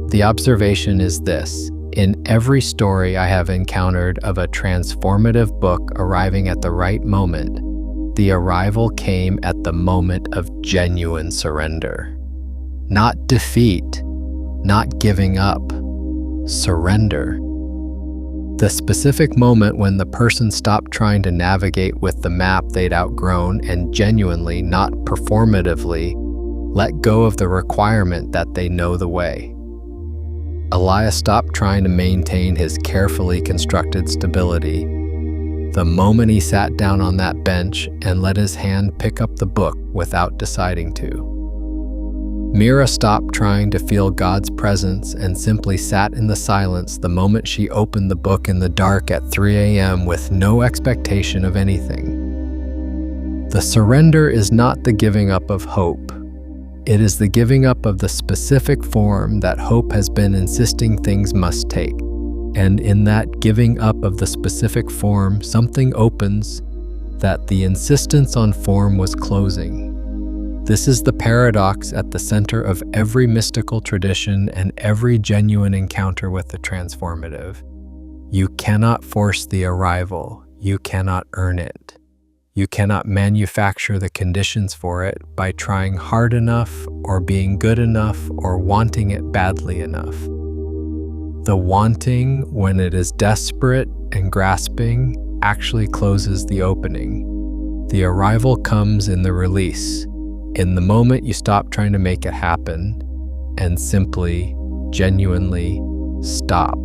The observation is this: in every story I have encountered of a transformative book arriving at the right moment, the arrival came at the moment of genuine surrender. Not defeat, not giving up, surrender. The specific moment when the person stopped trying to navigate with the map they'd outgrown and genuinely, not performatively, let go of the requirement that they know the way. Elias stopped trying to maintain his carefully constructed stability. the moment he sat down on that bench and let his hand pick up the book without deciding to. Mira stopped trying to feel God's presence and simply sat in the silence the moment she opened the book in the dark at 3 a.m. with no expectation of anything. The surrender is not the giving up of hope. It is the giving up of the specific form that hope has been insisting things must take. And in that giving up of the specific form, something opens that the insistence on form was closing. This is the paradox at the center of every mystical tradition and every genuine encounter with the transformative. You cannot force the arrival. You cannot earn it. You cannot manufacture the conditions for it by trying hard enough or being good enough or wanting it badly enough. The wanting, when it is desperate and grasping, actually closes the opening. The arrival comes in the release, in the moment you stop trying to make it happen and simply, genuinely stop.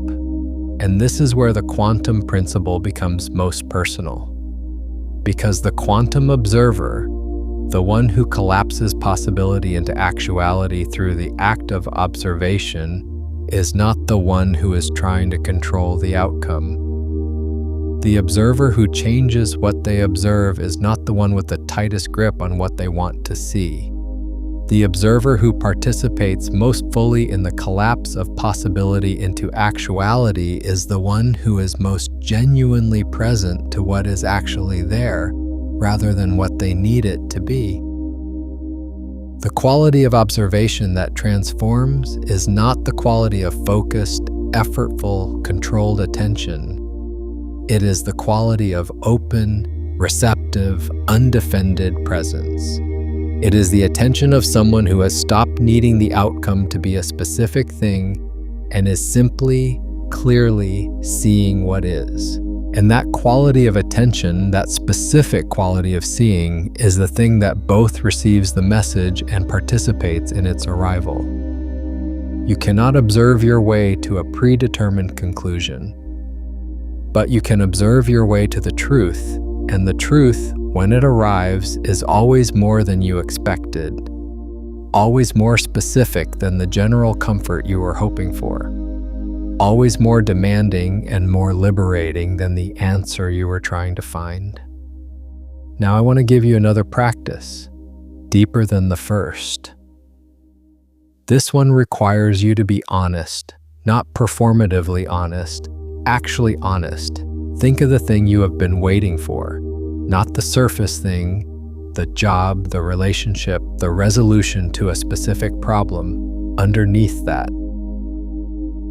And this is where the quantum principle becomes most personal. Because the quantum observer, the one who collapses possibility into actuality through the act of observation, is not the one who is trying to control the outcome. The observer who changes what they observe is not the one with the tightest grip on what they want to see. The observer who participates most fully in the collapse of possibility into actuality is the one who is most genuinely present to what is actually there, rather than what they need it to be. The quality of observation that transforms is not the quality of focused, effortful, controlled attention. It is the quality of open, receptive, undefended presence. It is the attention of someone who has stopped needing the outcome to be a specific thing and is simply, clearly seeing what is. And that quality of attention, that specific quality of seeing, is the thing that both receives the message and participates in its arrival. You cannot observe your way to a predetermined conclusion, but you can observe your way to the truth, and the truth, when it arrives, is always more than you expected, always more specific than the general comfort you were hoping for, always more demanding and more liberating than the answer you were trying to find. Now I want to give you another practice, deeper than the first. This one requires you to be honest, not performatively honest, actually honest. Think of the thing you have been waiting for, not the surface thing, the job, the relationship, the resolution to a specific problem. Underneath that,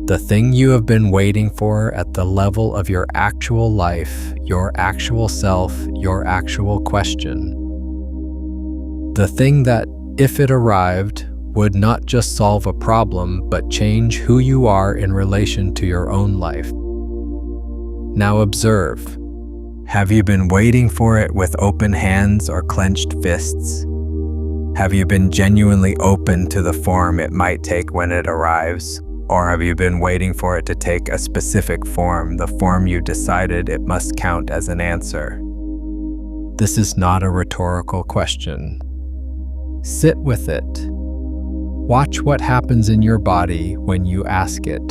the thing you have been waiting for at the level of your actual life, your actual self, your actual question. The thing that, if it arrived, would not just solve a problem, but change who you are in relation to your own life. Now observe. Have you been waiting for it with open hands or clenched fists? Have you been genuinely open to the form it might take when it arrives? Or have you been waiting for it to take a specific form, the form you decided it must count as an answer? This is not a rhetorical question. Sit with it. Watch what happens in your body when you ask it.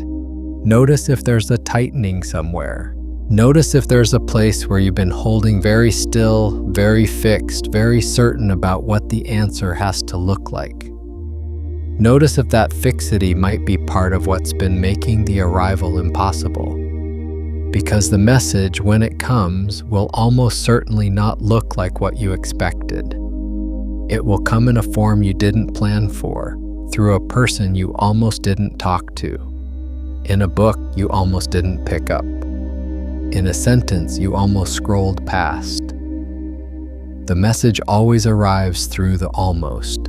Notice if there's a tightening somewhere. Notice if there's a place where you've been holding very still, very fixed, very certain about what the answer has to look like. Notice if that fixity might be part of what's been making the arrival impossible. Because the message, when it comes, will almost certainly not look like what you expected. It will come in a form you didn't plan for, through a person you almost didn't talk to, in a book you almost didn't pick up, in a sentence you almost scrolled past. The message always arrives through the almost,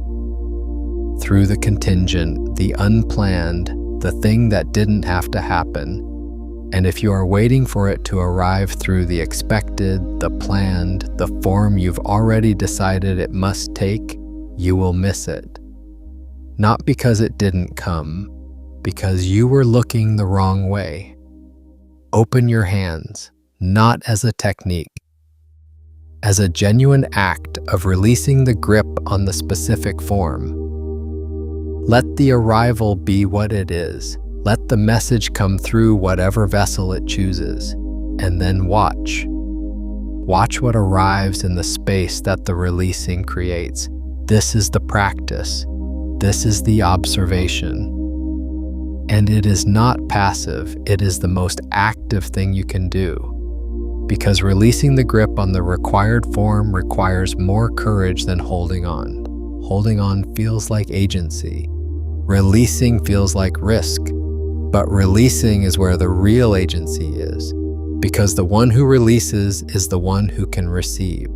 through the contingent, the unplanned, the thing that didn't have to happen. And if you are waiting for it to arrive through the expected, the planned, the form you've already decided it must take, you will miss it. Not because it didn't come, because you were looking the wrong way. Open your hands, not as a technique, as a genuine act of releasing the grip on the specific form. Let the arrival be what it is. Let the message come through whatever vessel it chooses, and then watch. Watch what arrives in the space that the releasing creates. This is the practice. This is the observation. And it is not passive, it is the most active thing you can do. Because releasing the grip on the required form requires more courage than holding on. Holding on feels like agency. Releasing feels like risk. But releasing is where the real agency is. Because the one who releases is the one who can receive.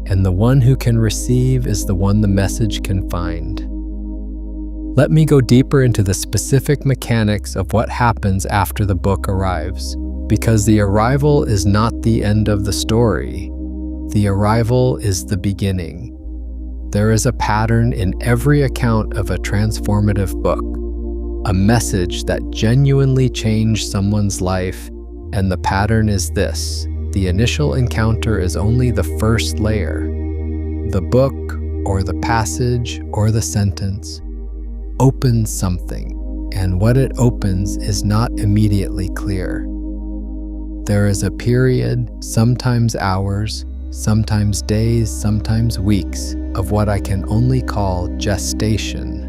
And the one who can receive is the one the message can find. Let me go deeper into the specific mechanics of what happens after the book arrives. Because the arrival is not the end of the story. The arrival is the beginning. There is a pattern in every account of a transformative book. A message that genuinely changed someone's life, and the pattern is this. The initial encounter is only the first layer. The book, or the passage, or the sentence opens something, and what it opens is not immediately clear. There is a period, sometimes hours, sometimes days, sometimes weeks, of what I can only call gestation.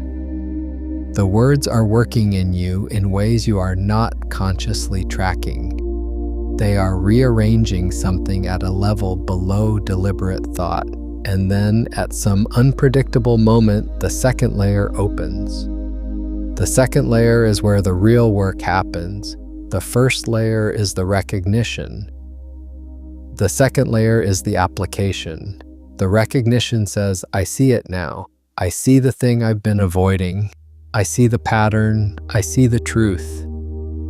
The words are working in you in ways you are not consciously tracking. They are rearranging something at a level below deliberate thought, and then at some unpredictable moment, the second layer opens. The second layer is where the real work happens. The first layer is the recognition. The second layer is the application. The recognition says, I see it now. I see the thing I've been avoiding. I see the pattern. I see the truth.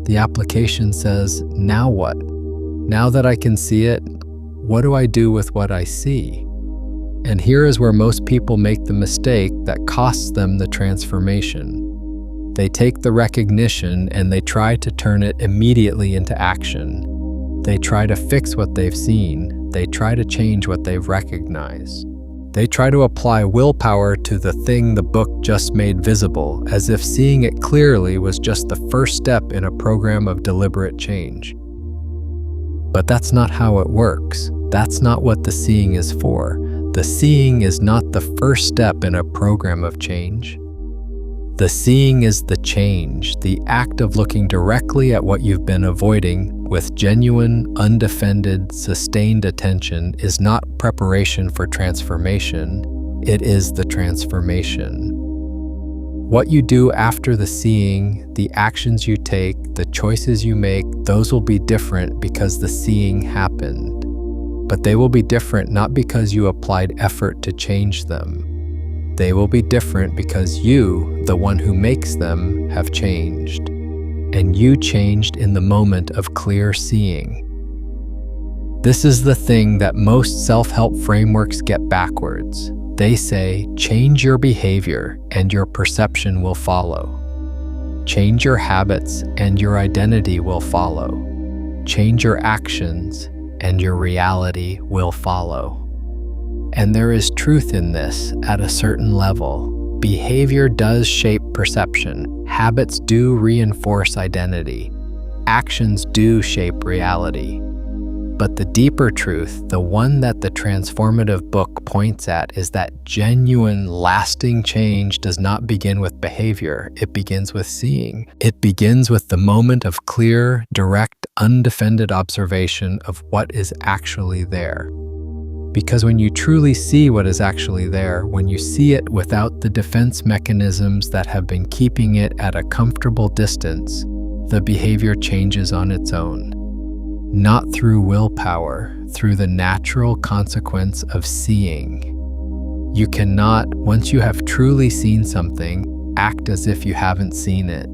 The application says, now what? Now that I can see it, what do I do with what I see? And here is where most people make the mistake that costs them the transformation. They take the recognition and they try to turn it immediately into action. They try to fix what they've seen. They try to change what they've recognized. They try to apply willpower to the thing the book just made visible, as if seeing it clearly was just the first step in a program of deliberate change. But that's not how it works. That's not what the seeing is for. The seeing is not the first step in a program of change. The seeing is the change, the act of looking directly at what you've been avoiding with genuine, undefended, sustained attention is not preparation for transformation, it is the transformation. What you do after the seeing, the actions you take, the choices you make, those will be different because the seeing happened. But they will be different not because you applied effort to change them. They will be different because you, the one who makes them, have changed. And you changed in the moment of clear seeing. This is the thing that most self-help frameworks get backwards. They say, change your behavior and your perception will follow. Change your habits and your identity will follow. Change your actions and your reality will follow. And there is truth in this at a certain level. Behavior does shape perception. Habits do reinforce identity. Actions do shape reality. But the deeper truth, the one that the transformative book points at, is that genuine, lasting change does not begin with behavior. It begins with seeing. It begins with the moment of clear, direct, undefended observation of what is actually there. Because when you truly see what is actually there, when you see it without the defense mechanisms that have been keeping it at a comfortable distance, the behavior changes on its own. Not through willpower, through the natural consequence of seeing. You cannot, once you have truly seen something, act as if you haven't seen it.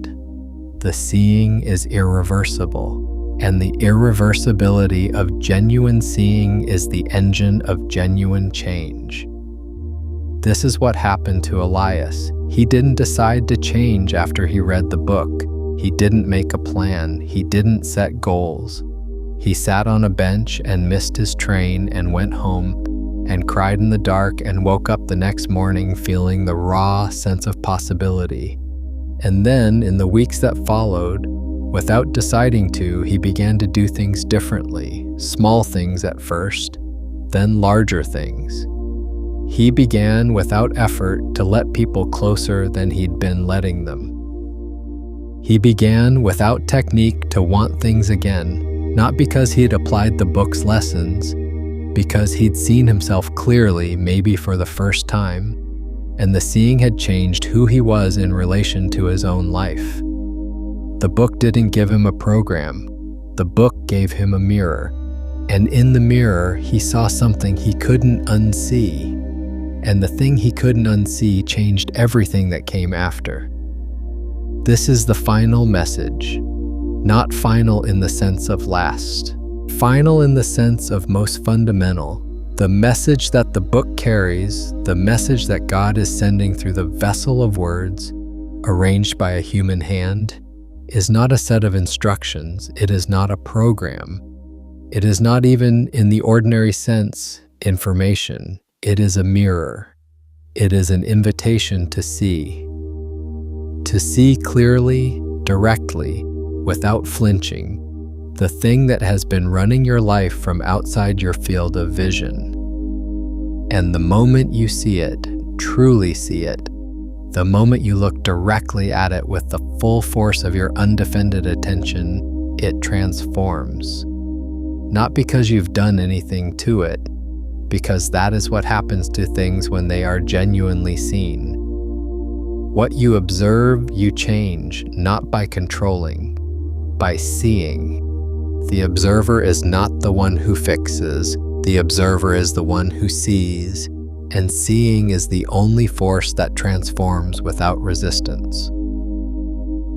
The seeing is irreversible. And the irreversibility of genuine seeing is the engine of genuine change. This is what happened to Elias. He didn't decide to change after he read the book. He didn't make a plan. He didn't set goals. He sat on a bench and missed his train and went home and cried in the dark and woke up the next morning feeling the raw sense of possibility. And then, in the weeks that followed, without deciding to, he began to do things differently, small things at first, then larger things. He began without effort to let people closer than he'd been letting them. He began without technique to want things again, not because he'd applied the book's lessons, because he'd seen himself clearly, maybe for the first time, and the seeing had changed who he was in relation to his own life. The book didn't give him a program. The book gave him a mirror, and in the mirror, he saw something he couldn't unsee, and the thing he couldn't unsee changed everything that came after. This is the final message, not final in the sense of last. Final in the sense of most fundamental, the message that the book carries, the message that God is sending through the vessel of words, arranged by a human hand, is not a set of instructions, it is not a program. It is not even, in the ordinary sense, information. It is a mirror. It is an invitation to see. To see clearly, directly, without flinching, the thing that has been running your life from outside your field of vision. And the moment you see it, truly see it, the moment you look directly at it with the full force of your undefended attention, it transforms. Not because you've done anything to it, because that is what happens to things when they are genuinely seen. What you observe, you change, not by controlling, by seeing. The observer is not the one who fixes, the observer is the one who sees, and seeing is the only force that transforms without resistance.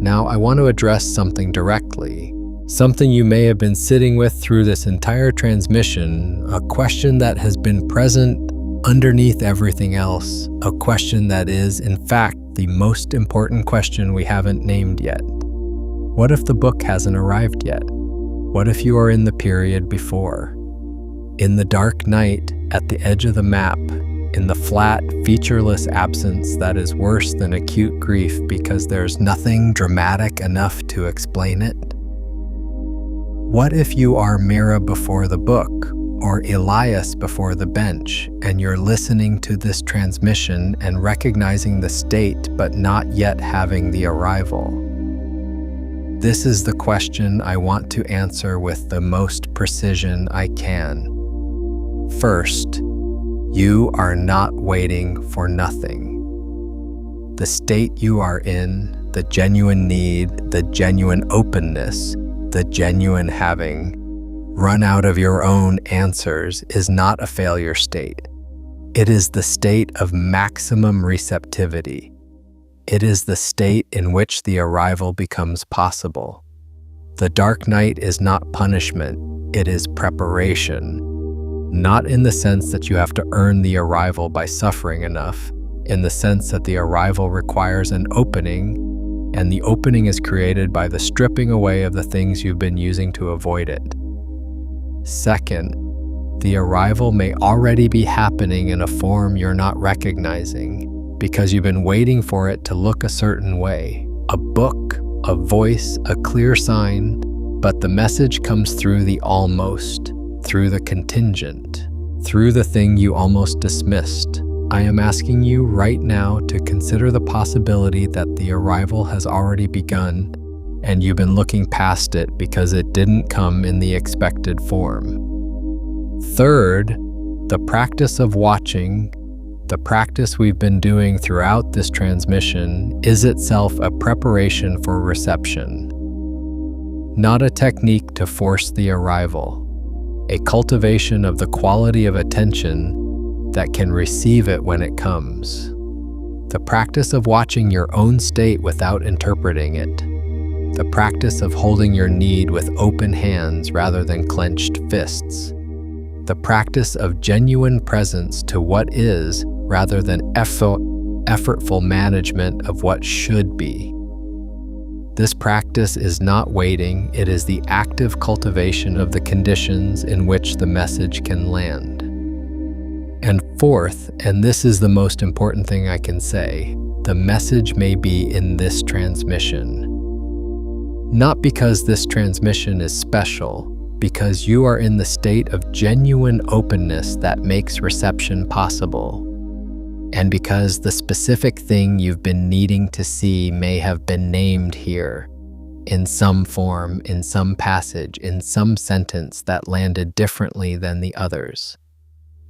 Now, I want to address something directly, something you may have been sitting with through this entire transmission, a question that has been present underneath everything else, a question that is, in fact, the most important question we haven't named yet. What if the book hasn't arrived yet? What if you are in the period before? In the dark night, at the edge of the map, in the flat, featureless absence that is worse than acute grief because there's nothing dramatic enough to explain it? What if you are Mira before the book, or Elias before the bench, and you're listening to this transmission and recognizing the state but not yet having the arrival? This is the question I want to answer with the most precision I can. First, you are not waiting for nothing. The state you are in, the genuine need, the genuine openness, the genuine having, run out of your own answers is not a failure state. It is the state of maximum receptivity. It is the state in which the arrival becomes possible. The dark night is not punishment, it is preparation. Not in the sense that you have to earn the arrival by suffering enough, in the sense that the arrival requires an opening, and the opening is created by the stripping away of the things you've been using to avoid it. Second, the arrival may already be happening in a form you're not recognizing, because you've been waiting for it to look a certain way, a book, a voice, a clear sign, but the message comes through the almost, through the contingent, through the thing you almost dismissed. I am asking you right now to consider the possibility that the arrival has already begun, and you've been looking past it because it didn't come in the expected form. Third, the practice of watching, the practice we've been doing throughout this transmission, is itself a preparation for reception. Not a technique to force the arrival, a cultivation of the quality of attention that can receive it when it comes. The practice of watching your own state without interpreting it. The practice of holding your need with open hands rather than clenched fists. The practice of genuine presence to what is rather than effortful management of what should be. This practice is not waiting, it is the active cultivation of the conditions in which the message can land. And fourth, and this is the most important thing I can say, the message may be in this transmission. Not because this transmission is special, because you are in the state of genuine openness that makes reception possible. And because the specific thing you've been needing to see may have been named here, in some form, in some passage, in some sentence that landed differently than the others.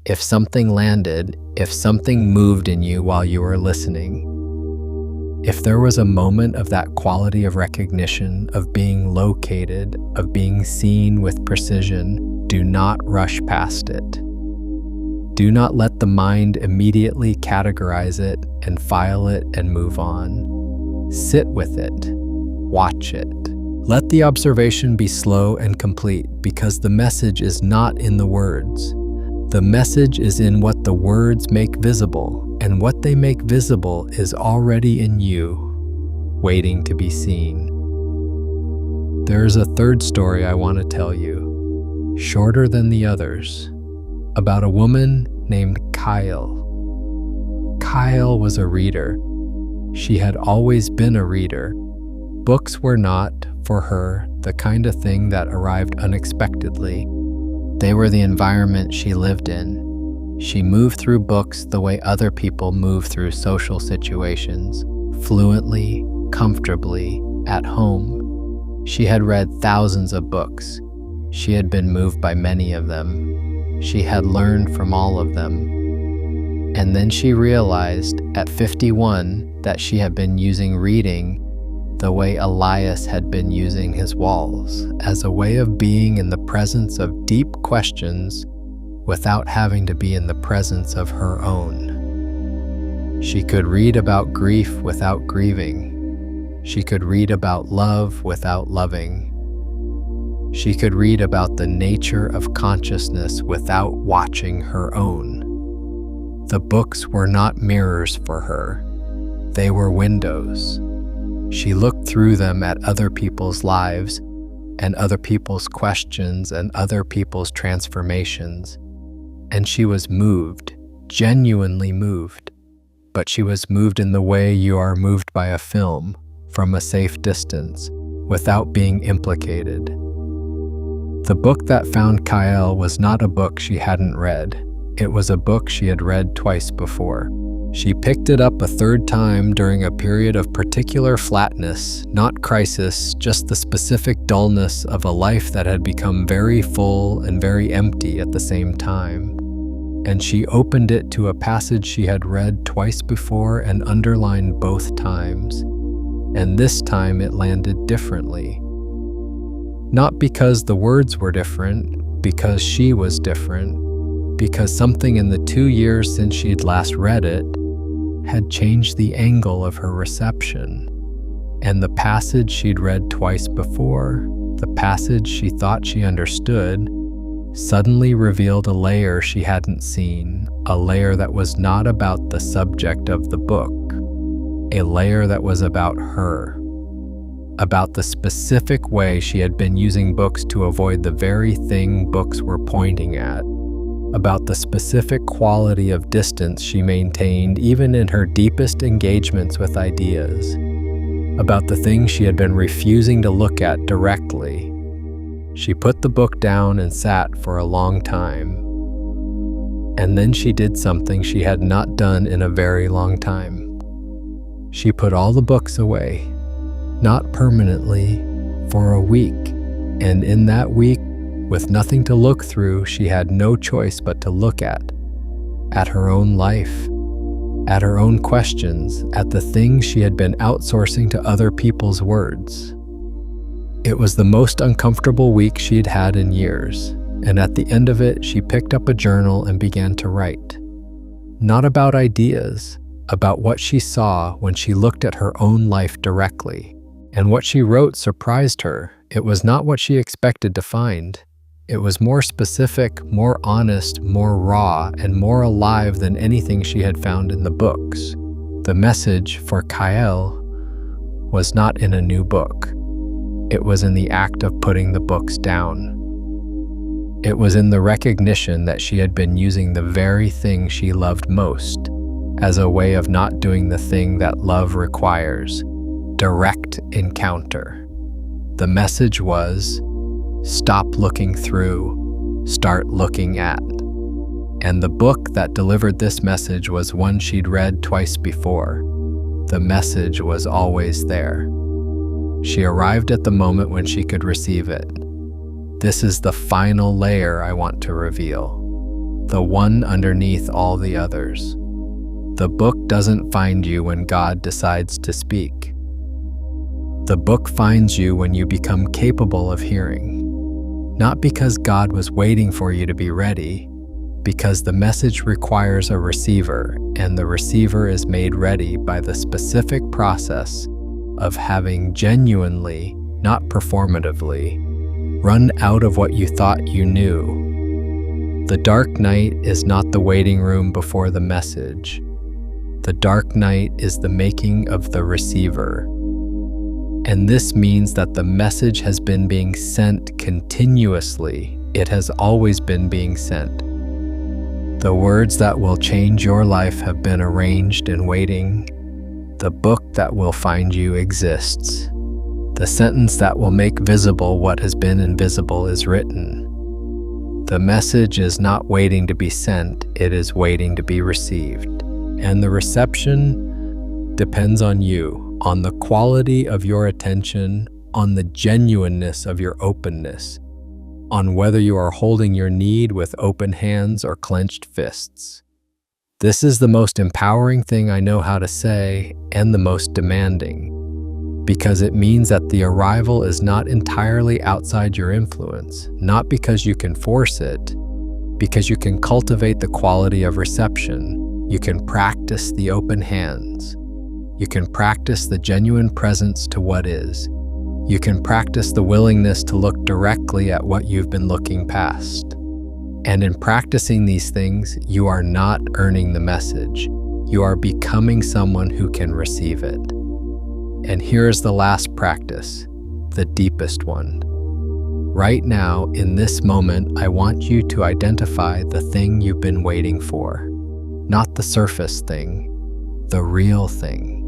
If something landed, if something moved in you while you were listening, if there was a moment of that quality of recognition, of being located, of being seen with precision, do not rush past it. Do not let the mind immediately categorize it and file it and move on. Sit with it. Watch it. Let the observation be slow and complete, because the message is not in the words. The message is in what the words make visible, and what they make visible is already in you, waiting to be seen. There is a third story I want to tell you, shorter than the others, about a woman named Kyle. Kyle was a reader. She had always been a reader. Books were not, for her, the kind of thing that arrived unexpectedly. They were the environment she lived in. She moved through books the way other people move through social situations, fluently, comfortably, at home. She had read thousands of books. She had been moved by many of them. She had learned from all of them. And then she realized at 51 that she had been using reading the way Elias had been using his walls, as a way of being in the presence of deep questions without having to be in the presence of her own. She could read about grief without grieving. She could read about love without loving. She could read about the nature of consciousness without watching her own. The books were not mirrors for her. They were windows. She looked through them at other people's lives and other people's questions and other people's transformations. And she was moved, genuinely moved. But she was moved in the way you are moved by a film, from a safe distance, without being implicated. The book that found Kyle was not a book she hadn't read. It was a book she had read twice before. She picked it up a third time during a period of particular flatness, not crisis, just the specific dullness of a life that had become very full and very empty at the same time. And she opened it to a passage she had read twice before and underlined both times. And this time it landed differently. Not because the words were different, because she was different, because something in the 2 years since she'd last read it had changed the angle of her reception. And the passage she'd read twice before, the passage she thought she understood, suddenly revealed a layer she hadn't seen, a layer that was not about the subject of the book, a layer that was about her, about the specific way she had been using books to avoid the very thing books were pointing at, about the specific quality of distance she maintained even in her deepest engagements with ideas, about the things she had been refusing to look at directly. She put the book down and sat for a long time. And then she did something she had not done in a very long time. She put all the books away, not permanently, for a week. And in that week, with nothing to look through, she had no choice but to look at her own life, at her own questions, at the things she had been outsourcing to other people's words. It was the most uncomfortable week she'd had in years, and at the end of it, she picked up a journal and began to write. Not about ideas, about what she saw when she looked at her own life directly. And what she wrote surprised her. It was not what she expected to find. It was more specific, more honest, more raw, and more alive than anything she had found in the books. The message for Kyle was not in a new book. It was in the act of putting the books down. It was in the recognition that she had been using the very thing she loved most as a way of not doing the thing that love requires: direct encounter. The message was, stop looking through, start looking at. And the book that delivered this message was one she'd read twice before. The message was always there. She arrived at the moment when she could receive it. This is the final layer I want to reveal, the one underneath all the others. The book doesn't find you when God decides to speak. The book finds you when you become capable of hearing. Not because God was waiting for you to be ready, because the message requires a receiver, and the receiver is made ready by the specific process of having genuinely, not performatively, run out of what you thought you knew. The dark night is not the waiting room before the message. The dark night is the making of the receiver. And this means that the message has been being sent continuously. It has always been being sent. The words that will change your life have been arranged in waiting. The book that will find you exists. The sentence that will make visible what has been invisible is written. The message is not waiting to be sent, it is waiting to be received. And the reception depends on you, on the quality of your attention, on the genuineness of your openness, on whether you are holding your need with open hands or clenched fists. This is the most empowering thing I know how to say, and the most demanding, because it means that the arrival is not entirely outside your influence, not because you can force it, because you can cultivate the quality of reception. You can practice the open hands. You can practice the genuine presence to what is. You can practice the willingness to look directly at what you've been looking past. And in practicing these things, you are not earning the message. You are becoming someone who can receive it. And here's the last practice, the deepest one. Right now, in this moment, I want you to identify the thing you've been waiting for. Not the surface thing, the real thing.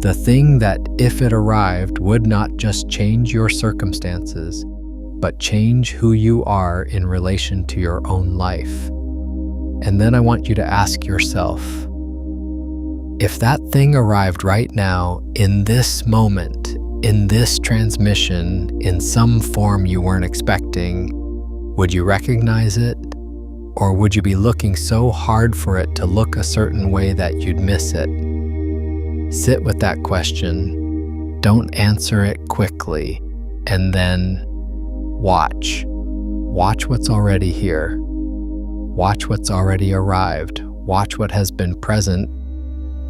The thing that, if it arrived, would not just change your circumstances, but change who you are in relation to your own life. And then I want you to ask yourself, if that thing arrived right now, in this moment, in this transmission, in some form you weren't expecting, would you recognize it? Or would you be looking so hard for it to look a certain way that you'd miss it? Sit with that question. Don't answer it quickly. And then watch. Watch what's already here. Watch what's already arrived. Watch what has been present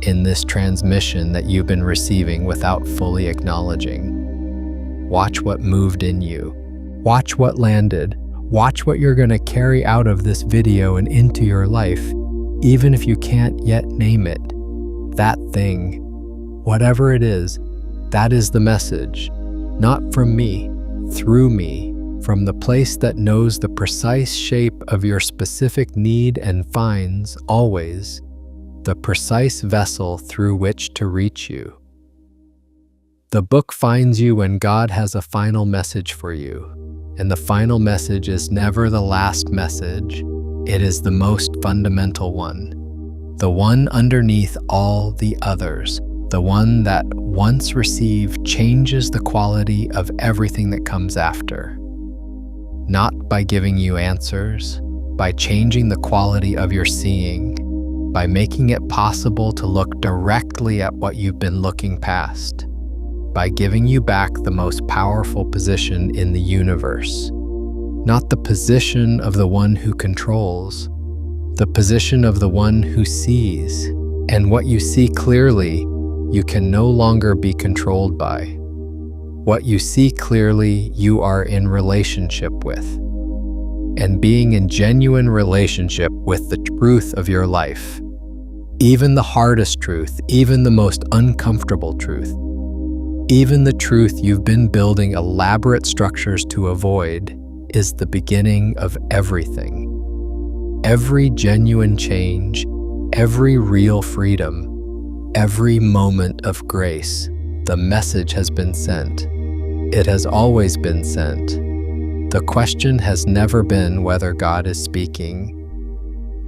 in this transmission that you've been receiving without fully acknowledging. Watch what moved in you. Watch what landed. Watch what you're going to carry out of this video and into your life, even if you can't yet name it. That thing, whatever it is, that is the message. Not from me, through me, from the place that knows the precise shape of your specific need and finds, always, the precise vessel through which to reach you. The book finds you when God has a final message for you. And the final message is never the last message. It is the most fundamental one. The one underneath all the others. The one that, once received, changes the quality of everything that comes after. Not by giving you answers, by changing the quality of your seeing, by making it possible to look directly at what you've been looking past. By giving you back the most powerful position in the universe. Not the position of the one who controls, the position of the one who sees. And what you see clearly, you can no longer be controlled by. What you see clearly, you are in relationship with. And being in genuine relationship with the truth of your life, even the hardest truth, even the most uncomfortable truth, Even the truth you've been building elaborate structures to avoid is the beginning of everything. Every genuine change, every real freedom, every moment of grace, the message has been sent. It has always been sent. The question has never been whether God is speaking.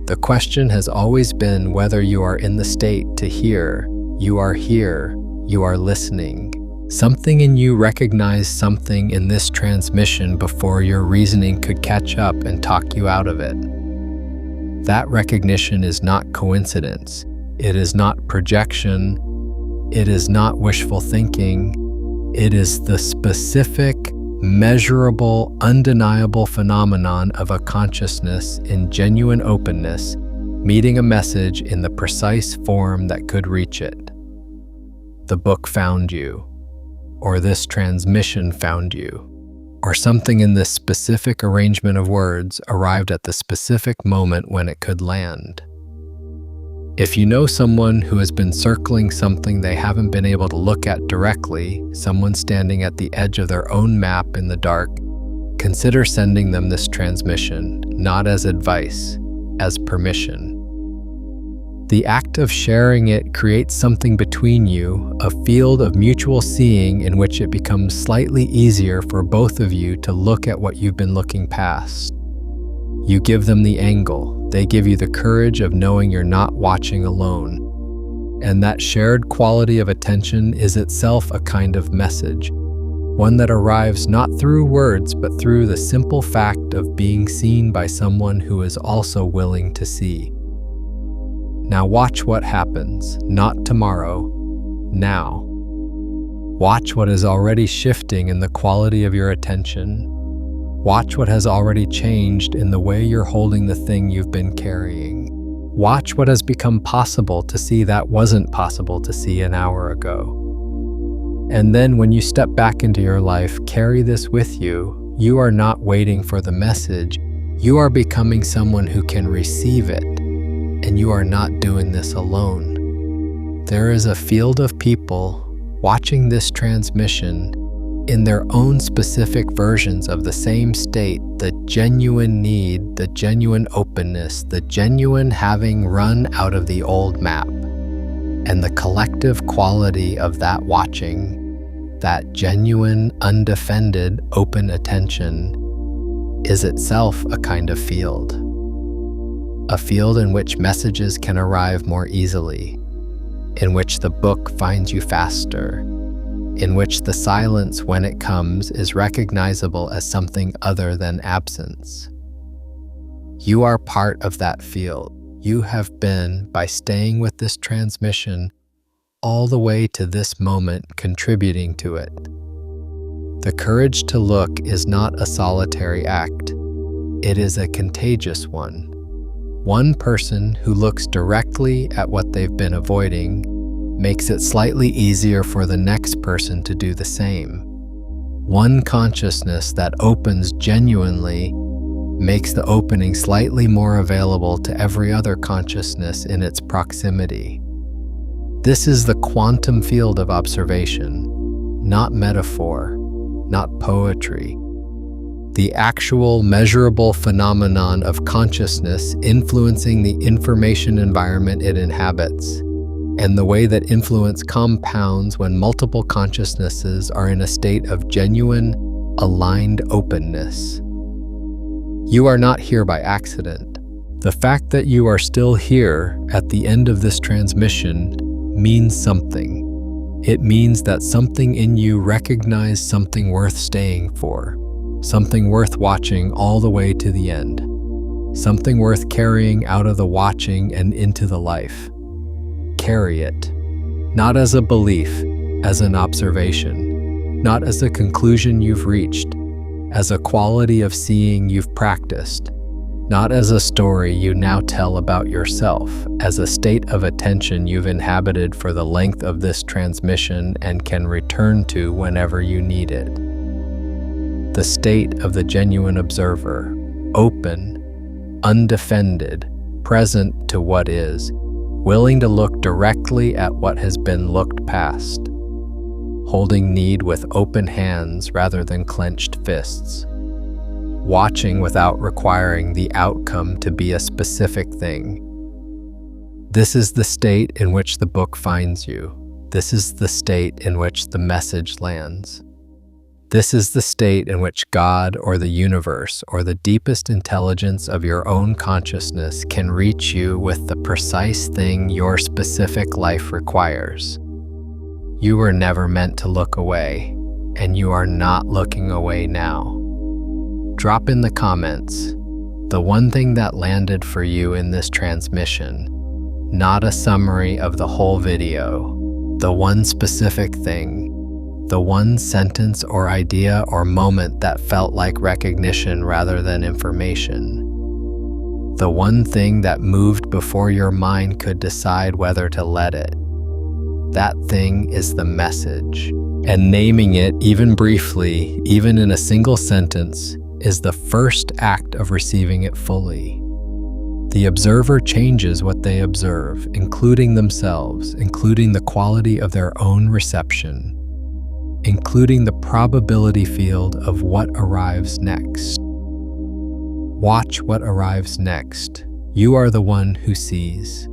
The question has always been whether you are in the state to hear. You are here. You are listening. Something in you recognized something in this transmission before your reasoning could catch up and talk you out of it. That recognition is not coincidence. It is not projection. It is not wishful thinking. It is the specific, measurable, undeniable phenomenon of a consciousness in genuine openness, meeting a message in the precise form that could reach it. The book found you, or this transmission found you, or something in this specific arrangement of words arrived at the specific moment when it could land. If you know someone who has been circling something they haven't been able to look at directly, someone standing at the edge of their own map in the dark, consider sending them this transmission, not as advice, as permission. The act of sharing it creates something between you, a field of mutual seeing in which it becomes slightly easier for both of you to look at what you've been looking past. You give them the angle, they give you the courage of knowing you're not watching alone. And that shared quality of attention is itself a kind of message, one that arrives not through words but through the simple fact of being seen by someone who is also willing to see. Now watch what happens, not tomorrow, now. Watch what is already shifting in the quality of your attention. Watch what has already changed in the way you're holding the thing you've been carrying. Watch what has become possible to see that wasn't possible to see an hour ago. And then when you step back into your life, carry this with you. You are not waiting for the message. You are becoming someone who can receive it. And you are not doing this alone. There is a field of people watching this transmission in their own specific versions of the same state, the genuine need, the genuine openness, the genuine having run out of the old map. And the collective quality of that watching, that genuine, undefended, open attention, is itself a kind of field. A field in which messages can arrive more easily, in which the book finds you faster, in which the silence when it comes is recognizable as something other than absence. You are part of that field. You have been, by staying with this transmission, all the way to this moment contributing to it. The courage to look is not a solitary act. It is a contagious one. One person who looks directly at what they've been avoiding makes it slightly easier for the next person to do the same. One consciousness that opens genuinely makes the opening slightly more available to every other consciousness in its proximity. This is the quantum field of observation, not metaphor, not poetry. The actual measurable phenomenon of consciousness influencing the information environment it inhabits, and the way that influence compounds when multiple consciousnesses are in a state of genuine, aligned openness. You are not here by accident. The fact that you are still here at the end of this transmission means something. It means that something in you recognized something worth staying for. Something worth watching all the way to the end. Something worth carrying out of the watching and into the life. Carry it, not as a belief, as an observation, not as a conclusion you've reached, as a quality of seeing you've practiced, not as a story you now tell about yourself, as a state of attention you've inhabited for the length of this transmission and can return to whenever you need it. The state of the genuine observer, open, undefended, present to what is, willing to look directly at what has been looked past, holding need with open hands rather than clenched fists, watching without requiring the outcome to be a specific thing. This is the state in which the book finds you. This is the state in which the message lands. This is the state in which God or the universe or the deepest intelligence of your own consciousness can reach you with the precise thing your specific life requires. You were never meant to look away, and you are not looking away now. Drop in the comments the one thing that landed for you in this transmission, not a summary of the whole video, the one specific thing, the one sentence or idea or moment that felt like recognition rather than information. The one thing that moved before your mind could decide whether to let it. That thing is the message. And naming it, even briefly, even in a single sentence, is the first act of receiving it fully. The observer changes what they observe, including themselves, including the quality of their own reception, including the probability field of what arrives next. Watch what arrives next. You are the one who sees.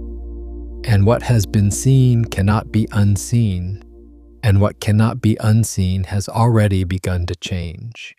And what has been seen cannot be unseen, and what cannot be unseen has already begun to change.